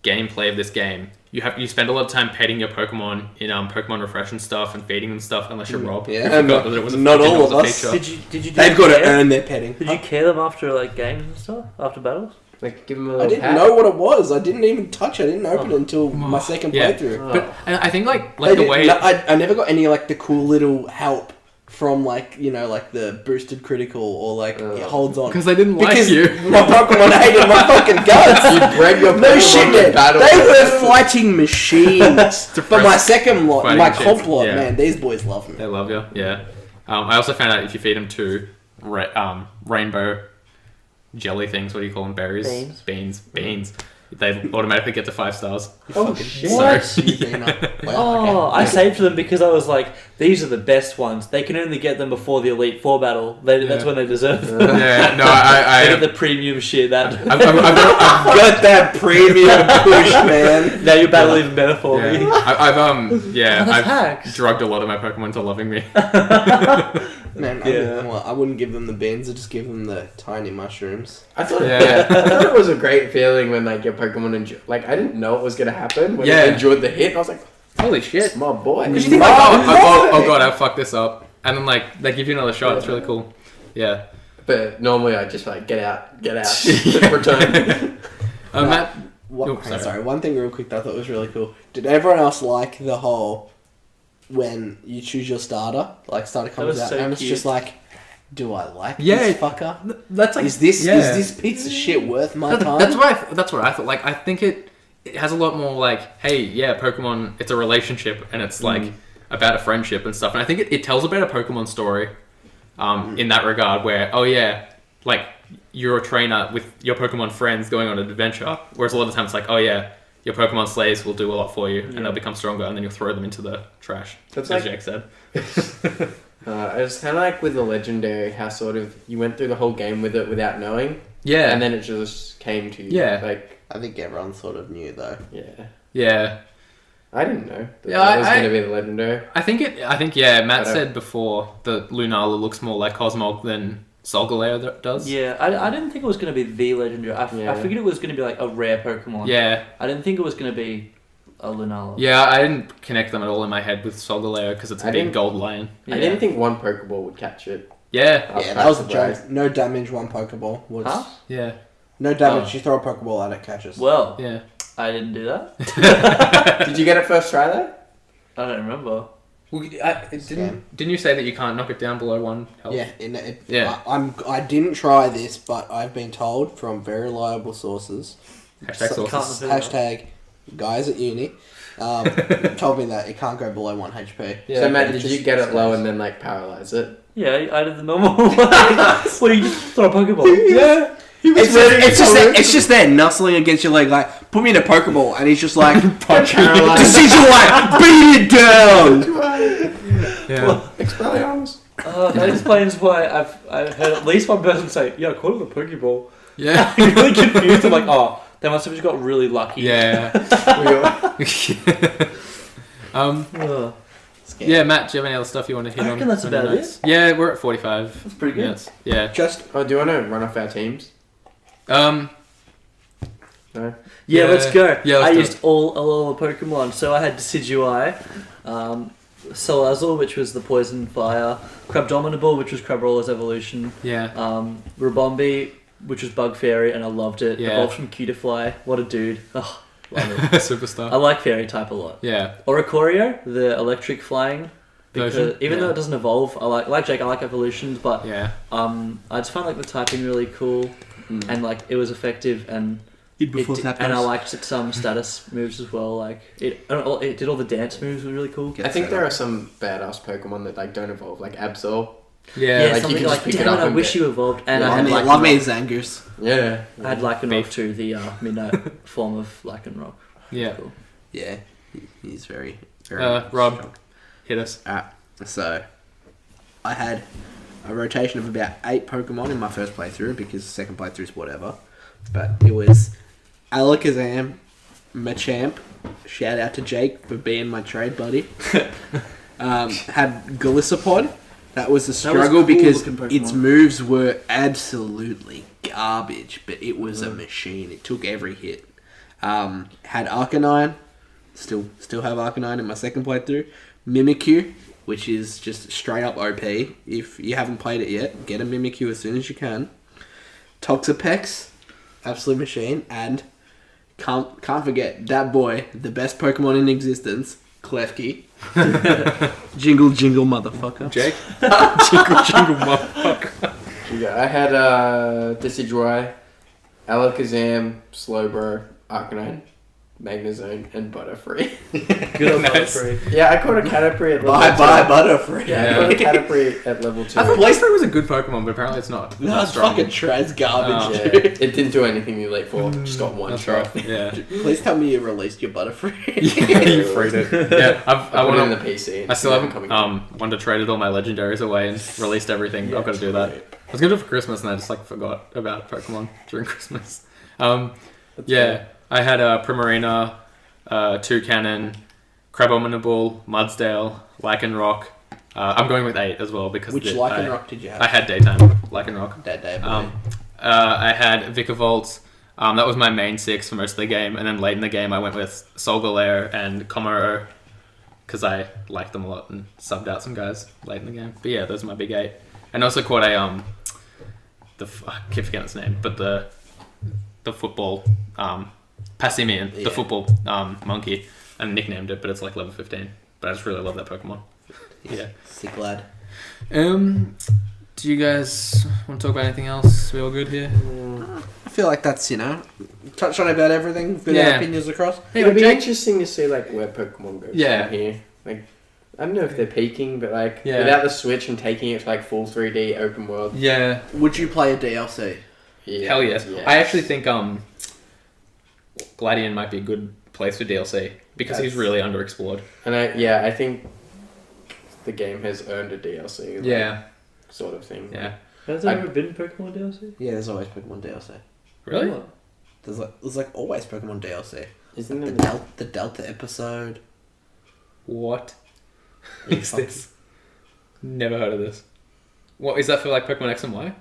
gameplay of this game, you spend a lot of time petting your Pokemon in Pokemon Refresh and stuff and feeding them stuff. Unless you're Rob, Yeah, who forgot not- that it was not it all was of a us. feature. Did you? They've do got to care? earn their petting. Did you care them after like games and stuff after battles? Like give them a I little didn't pat. know what it was. I didn't even touch it. I didn't open it until my second Yeah. playthrough. But and I think like They the did- way no, I never got any like the cool little help from like like the boosted critical or like it holds on because they didn't like because you. my Pokemon hated my fucking guts. You bred your No Pokemon shit, to man. battle. They were fighting machines. But my second lot, Fighting my machines, comp lot, yeah. man, these boys love me. They love you. Yeah. I also found out if you feed them two rainbow jelly things, what do you call them? Berries? Beans. They automatically get to 5 stars. Oh shit! So- Oh, I saved them because I was like, these are the best ones. They can only get them before the Elite Four battle. That's Yeah. when they deserve them. Yeah, no, I They get the premium shit. That I've got Got that premium push, man. now you battle even better for me. I've hacks. drugged a lot of my Pokemon to loving me. Man, I wouldn't give them the beans. I'd just give them the tiny mushrooms. I thought, Yeah. I thought it was a great feeling when like your Pokemon enjoyed. Like I didn't know it was gonna happen when Yeah. it enjoyed the hit. I was like, Holy shit! "My boy." Because you think like, oh god, I fucked this up, and then like they give you another shot. It's really cool. Yeah. But normally I just like get out, return. Matt. What, sorry. sorry, one thing real quick that I thought was really cool. Did everyone else like the whole when you choose your starter, like starter comes was out, so and it's cute. just like, do I like Yeah. this fucker? That's like Is this piece of shit worth my time? That's what I thought. Like I think it it has a lot more like, hey, yeah, Pokemon, it's a relationship and it's like about a friendship and stuff. And I think it tells a better Pokemon story in that regard where, oh yeah, like you're a trainer with your Pokemon friends going on an adventure. Whereas a lot of times it's like, oh yeah, your Pokemon slaves will do a lot for you and they'll become stronger and then you'll throw them into the trash, That's as like- Jake said. It's kind of like with the Legendary, how sort of you went through the whole game with it without knowing, Yeah. and then it just came to you. Yeah. Like, I think everyone sort of knew though. yeah. Yeah. I didn't know that Yeah, that was I- going to be the Legendary. I think yeah, Matt I don't- said before that Lunala looks more like Cosmog than Solgaleo does. Yeah, I didn't think it was going to be the legendary. I Yeah. figured it was going to be like a rare Pokemon. Yeah. I didn't think it was going to be a Lunala. Yeah, I didn't connect them at all in my head with Solgaleo because it's a I big didn't- gold lion. Yeah. I didn't think one Pokeball would catch it. Yeah. I was Yeah, quite that was a surprised. joke. No damage, one Pokeball. Was Huh? Yeah. No damage. Oh. You throw a Pokeball at it, catches. Well, Yeah. I didn't do that. Did you get it first try though? I don't remember. Well, Scam. didn't you say that you can't knock it down below 1 health? Yeah, Yeah. I didn't try this, but I've been told from very reliable sources. Hashtag So- sources. Can't- Hashtag guys at uni. Told me that it can't go below 1 HP. Yeah, So Matt, it did just you get it low stays. and then like paralyze it? Yeah, I did the normal one. What do you just throw a Pokeball? Yeah. It's just there, nuzzling against your leg, like, put me in a Pokeball, and he's just like, Paralyzed. decision like, beat it down! Yeah. Expelliarmus. That explains why I've heard at least one person say, "Yeah, I caught it with a Pokeball." Yeah. I'm really confused. I'm like, oh, they must have just got really lucky. Yeah. Ugh, Yeah, Matt, do you have any other stuff you want to hit I on? reckon that's on your about notes? Yeah, we're at 45 that's pretty good. minutes. Yeah. Just, Oh, do you want to run off our teams? Um. No. Yeah, let's go. Yeah, let's I do used all the Pokemon. So I had Decidueye, Salazzle, which was the Poison Fire, Crabdominable, which was Crabrawler's evolution, Yeah. Rabombi, which was Bug Fairy, and I loved it. Yeah. Evolved from Cutiefly. What a dude. Oh, love it. I Superstar. like Fairy type a lot. Yeah. Oricorio, the electric flying. Because Version? even Yeah. though it doesn't evolve, I like Jake, I like evolutions, but Yeah. I just found like the typing really cool and like it was effective and and I liked some status moves as well. Like it did all the dance moves, was really cool. I think there are some badass Pokemon that like don't evolve, like Absol. Yeah. Yeah, like, you something can just like pick it damn up it, I and wish get- you evolved. And I love had me, Lycanroc. love me Zangoose. Yeah. I had Lycanroc Beef. too, the midnight form of Lycanroc. Yeah. Cool. Yeah, he's very, very Rob, strong. hit us. So, I had a rotation of about 8 Pokemon in my first playthrough, because second playthrough is whatever. But it was Alakazam, Machamp, shout out to Jake for being my trade buddy. Had Golisopod. That was a struggle cool because looking Pokemon. its moves were absolutely garbage, but it was a machine. It took every hit. Had Arcanine. Still have Arcanine in my second playthrough. Mimikyu, which is just straight up OP. If you haven't played it yet, get a Mimikyu as soon as you can. Toxapex, absolute machine, and can't forget that boy, the best Pokemon in existence, Klefki. Jingle jingle motherfucker. Jake? Jingle motherfucker. Yeah, I had Decidueye, Alakazam, Slowbro, Arcanine, Magnezone, and Butterfree. Good on Nice. Butterfree. Yeah, I caught a Caterpie at level Bye 2. bye Butterfree. Yeah, I caught a Caterpie at level 2. I thought Blastoise was a good Pokemon, but apparently it's not. No, Not it's strong. fucking trash garbage, Yeah, dude. it didn't do anything in Elite Four. Just got one That's shot. right. Yeah. Please tell me you released your Butterfree. Yeah, you freed it. Yeah, I I put it in want the to. PC. and I still it's never haven't coming wanted to traded all my legendaries away and released everything. I've got to do that. I was gonna do it for Christmas and I just like forgot about Pokemon during Christmas. Yeah, I had Primarina, Toucannon, Crabominable, Mudsdale, Lycanroc. I'm going with 8 as well because Which I Lycanroc did you have? had daytime Lycanroc. That day, I had Vikavolt. That was my main 6 for most of the game, and then late in the game I went with Solgaleo and Komaro because I liked them a lot and subbed out some guys late in the game. But yeah, those are my big 8. And also caught a I keep forgetting its name, but the football Passimian, the Yeah. football monkey, and nicknamed it, but it's like level 15. But I just really love that Pokemon. Yeah. Sick lad. Do you guys want to talk about anything else? We all good here? I feel like that's, touched on about everything. We've got our opinions across. It'll be interesting to see like where Pokemon goes Yeah. from here. Like, I don't know if they're peaking, but like Yeah. without the Switch and taking it to like full 3D open world. Yeah. Would you play a DLC? Yeah. Hell yes. I actually think Gladion might be a good place for DLC because he's really underexplored. And I think the game has earned a DLC. Like, Yeah. Sort of thing. Yeah. Has there ever been Pokemon DLC? Yeah, there's always Pokemon DLC. Really? What? There's like always Pokemon DLC. Isn't The, it? the Delta episode. What Yeah, is this? Never heard of this. What is that for? Like Pokemon X and Y?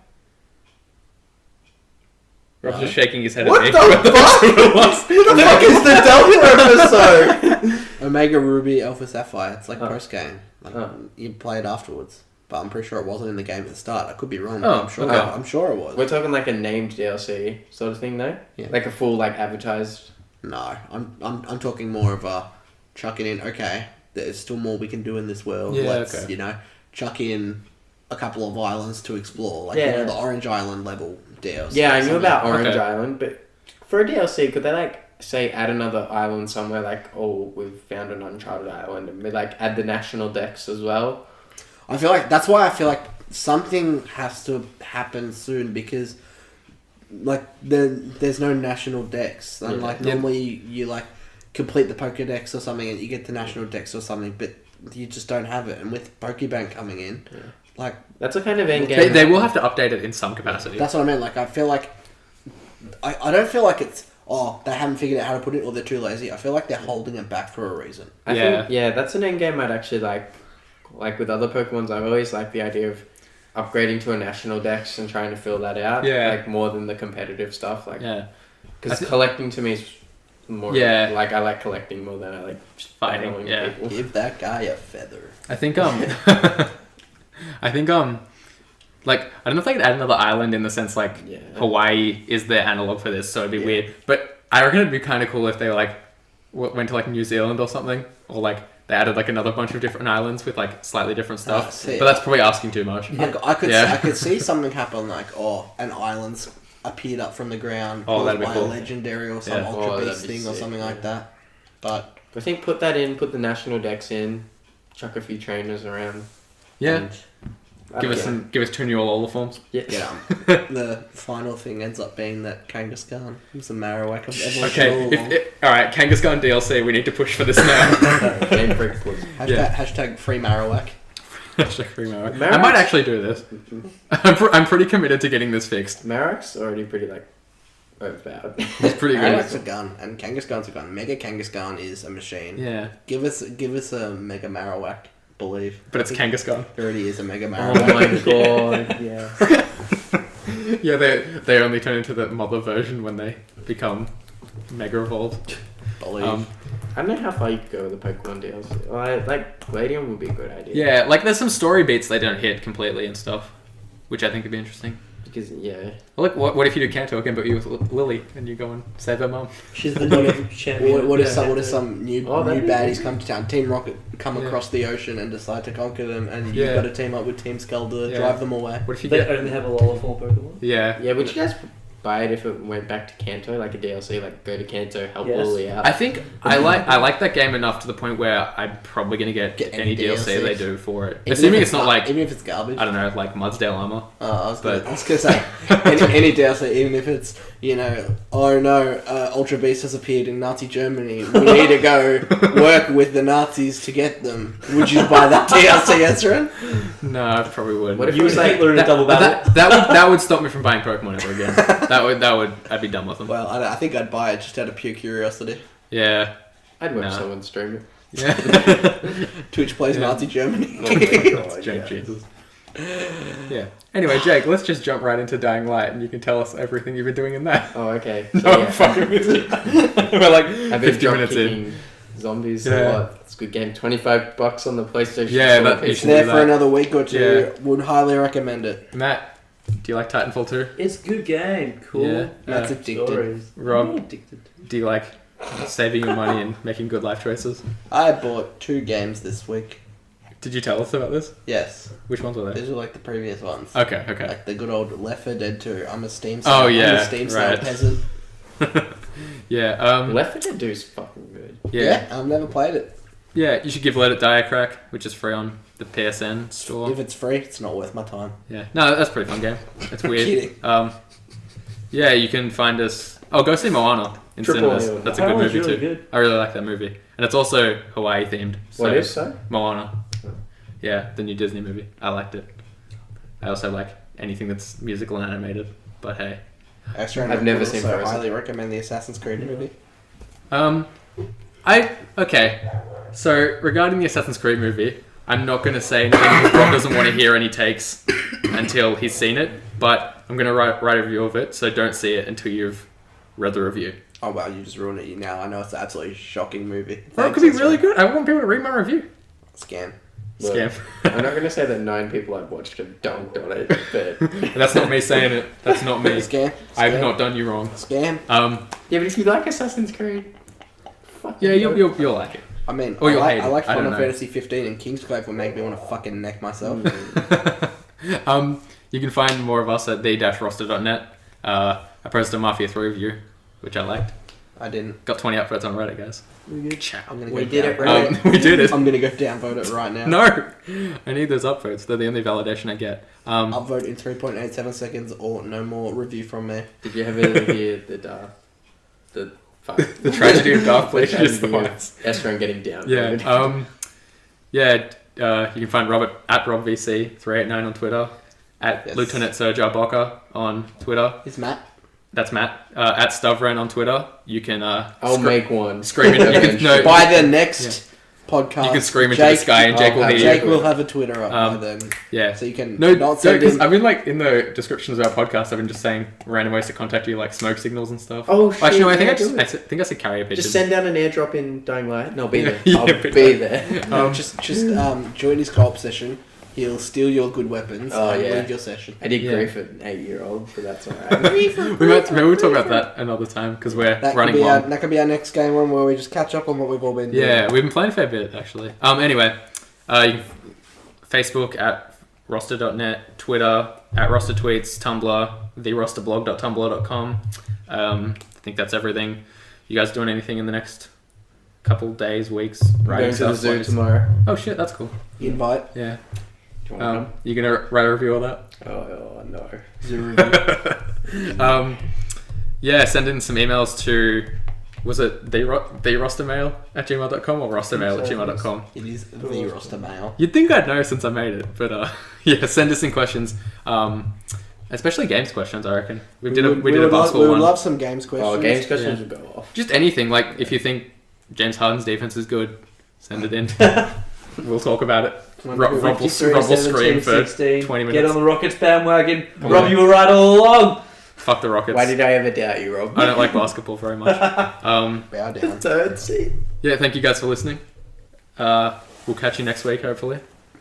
Rob's No. just shaking his head What at me. the fuck? What What the fuck is the Delta episode? Omega Ruby, Alpha Sapphire. It's like Oh. post game. Like, Oh. you play it afterwards. But I'm pretty sure it wasn't in the game at the start. I could be wrong. Oh, but I'm sure. okay. I'm sure it was. We're talking like a named DLC sort of thing, though. Yeah. Like a full like advertised. No, I'm talking more of a chucking in. Okay, there's still more we can do in this world. Yeah, Let's okay. Chuck in a couple of islands to explore, like Yeah. the Orange Island level DLC. Yeah, I knew something. about Orange Okay. Island, but for a DLC, could they like say add another island somewhere? Like, oh, we've found an uncharted island, and we like add the national decks as well. I feel like that's why I feel like something has to happen soon because, like, there's no national decks. And, Yeah. like, Yeah. normally you like complete the Pokédex or something and you get the national decks or something, but you just don't have it. And with Pokebank coming in, Yeah. like, That's a kind of end game. They will have to update it in some capacity. that's what I meant. Like, I feel like I don't feel like it's they haven't figured out how to put it or they're too lazy. I feel like they're holding it back for a reason. I think that's an end game I'd actually like. Like with other Pokemons, I've always liked the idea of upgrading to a national dex and trying to fill that out. Yeah. Like more than the competitive stuff. Like, Yeah. because collecting to me is more. Yeah. Like I like collecting more than I like just Fighting, battling yeah. people. Give that guy a feather. I think like I don't know if they could add another island in the sense like Yeah. Hawaii is their analog for this, so it'd be weird. But I reckon it'd be kind of cool if they like went to like New Zealand or something, or like they added like another bunch of different islands with like slightly different stuff. see. But that's probably asking too much. I could Yeah. I could see something happen like an island's appeared up from the ground Oh, that'd be by cool. a legendary or some Yeah. ultra Oh, beast that'd be thing or sick, something yeah. like that. But I think put that in, put the national dex in, chuck a few trainers around. Yeah. and Give us 2 new Alola forms. Yeah. the final thing ends up being that Kangaskhan is a Marowak of everyone. Okay. Alright, Kangaskhan DLC, we need to push for this now. Game Freak was. Hashtag free Marowak. Hashtag free Marowak. I Marowak's- might actually do this. I'm pretty committed to getting this fixed. Marowak's already pretty like overpowered. It's pretty Marowak's good. a gun, and Kangaskhan's a gun. Mega Kangaskhan is a machine. Yeah. Give us a Mega Marowak. Believe. But it's Kangaskhan. There already is a Mega Oh Marowak. my god, yeah. Yeah, they only turn into the mother version when they become Mega Evolved. Believe. I don't know how far you could go with the Pokemon DLC. Well, like Gladion would be a good idea. Yeah, like there's some story beats they don't hit completely and stuff, which I think would be interesting. Because yeah, Well, look, what if you do Kanto again, but you with Lily and you go and save her mum? She's the new champion. What if some new that'd be baddies good. come to town? Team Rocket come Yeah. across the ocean and decide to conquer them, and Yeah. you've got to team up with Team Skull to Yeah. drive them away. What if you They get? only have a Lola form Pokemon. Yeah. yeah. Would you guys buy it if it went back to Kanto, like a DLC, like go to Kanto, help Yes. Lily out? I think I like that game enough to the point where I'm probably gonna get Get any any DLC DLC. they do for it, Even assuming if it's not like even if it's garbage. I don't know, like Mudsdale armor. I was but- gonna say any DLC, even if it's oh no, Ultra Beast has appeared in Nazi Germany. We need to go work with the Nazis to get them. Would you buy that DLC, Ezra? No, I probably wouldn't. What if You it was and like Hitler in a double battle. that would stop me from buying Pokemon ever again. That would I'd be done with them. Well, I think I'd buy it just out of pure curiosity. Yeah. I'd watch No. someone stream it. Yeah. Twitch plays Yeah. Nazi Germany. Oh my god, Jake yeah. Jesus. Yeah. Anyway, Jake, let's just jump right into Dying Light, and you can tell us everything you've been doing in that. Oh, okay. No, So, I'm yeah. fucking with you. We're like I've been 50 drop minutes in. kicking zombies Yeah. a lot. It's a good game. $25 on the PlayStation. Yeah, Store. that- you It's should there do for that. another week or two. Yeah. Would highly recommend it. Matt, do you like Titanfall 2? It's a good game. Cool. Yeah. That's addicted. Stories. Rob? I'm not addicted. Do you like saving your money and making good life choices? I bought 2 games this week. Did you tell us about this? Yes. Which ones were they? These are like the previous ones. Okay. Like the good old Left 4 Dead 2. I'm a Steam Oh, sale, yeah, I'm a Steam sale right. peasant. Yeah. Left 4 Dead 2 is fucking good. Yeah. I've never played it. Yeah. You should give Let It Die a crack, which is free on the PSN store. If it's free, it's not worth my time. Yeah. No, that's a pretty fun game. It's weird. Kidding. Yeah, you can find us. Oh, go see Moana in Triple cinemas. A. That's a good Moana's movie really too. good. I really like that movie, and it's also Hawaii themed. So What is so? Moana. Oh. Yeah, the new Disney movie. I liked it. I also like anything that's musical and animated. But hey, I've never seen So Frozen. highly recommend the Assassin's Creed movie. Okay. So regarding the Assassin's Creed movie, I'm not going to say anything because Rob doesn't want to hear any takes until he's seen it. But I'm going to write a review of it, so don't see it until you've read the review. Oh wow, you just ruined it now. I know it's an absolutely shocking movie. Well, it could be really good. I want people to read my review. Scam. Look, Scam. I'm not going to say that 9 people I've watched have dunked on it, but... That's not me saying it. That's not me. Scam. I've Scam. not done you wrong. Scam. Yeah, but if you like Assassin's Creed... Yeah, you'll like it. I mean, Or you'll hate I it. like I don't Final know. Fantasy 15 and Kingsglaive will make me want to fucking neck myself. You can find more of us at the-roster.net. I posted a Mafia 3 review, which I liked. I didn't. Got 20 upvotes on Reddit, guys. Ciao. I'm gonna We go did it, downvote right? We did it. I'm gonna go downvote it right now. No! I need those upvotes. They're the only validation I get. Upvote in 3.87 seconds or no more review from me. Did you ever hear the The tragedy of Darth The Vader is the tragedy of ones. Esron getting down? Yeah. You can find Robert at RobVC389 on Twitter, at Yes. Lieutenant Serge Arboca on Twitter. Is Matt? That's Matt. At Stuvren on Twitter. You can I'll make one. scream it. You can, no, By the next podcast, you can scream into the sky and Jake will hear you. Jake will have a Twitter up by then, Yeah. so you can No, not send because him. I've been like in the descriptions of our podcast, I've been just saying random ways to contact you, like smoke signals and stuff. Oh, shit. Actually, no, I think yeah, I think I said carrier pigeons. Just send down an airdrop in Dying Light. No, be there. Yeah, I'll pretty be much. there. Just join his co-op session. He'll steal your good weapons Oh, and yeah. leave your session. I did Yeah. grief an 8-year-old, so that's alright. Maybe we'll talk about that another time because we're That running could, be long. that could be our next game one where we just catch up on what we've all been doing. Yeah, we've been playing a fair bit actually. Anyway, you can Facebook at roster.net, Twitter at roster tweets, Tumblr, therosterblog.tumblr.com. I think that's everything. You guys doing anything in the next couple days, weeks? I'm Writing going to the stuff, zoo like- tomorrow. Oh shit, that's cool. Invite. Yeah. Do you want You gonna write a review of that? to come? Oh, no. Zero review. Yeah, send in some emails to, was it therostermail@gmail.com or rostermail@gmail.com? It is the roster mail. You'd think I'd know since I made it, but yeah, send us in questions, especially games questions. I reckon we did a basketball we would one. love some games questions. Oh, games questions Yeah. will go off. Just anything, like if you think James Harden's defense is good, send it in. We'll talk about it. Rob will 53, scream for 16. 20 Get minutes. on the Rockets bandwagon. Come Rob, on. you were right all along. Fuck the Rockets. Why did I ever doubt you, Rob? I don't like basketball very much. Bow down. Third seat. Yeah, thank you guys for listening. We'll catch you next week, hopefully.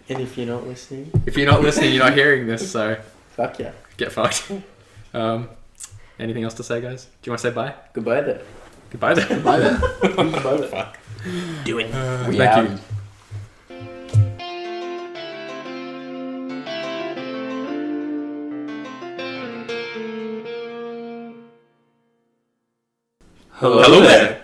And if you're not listening, If you're not listening, you're not hearing this, so fuck yeah. get fucked. Anything else to say, guys? Do you want to say bye? Goodbye then. Goodbye then. Bye then. Fuck. Doing. We Thank out. you. Hello Hello there.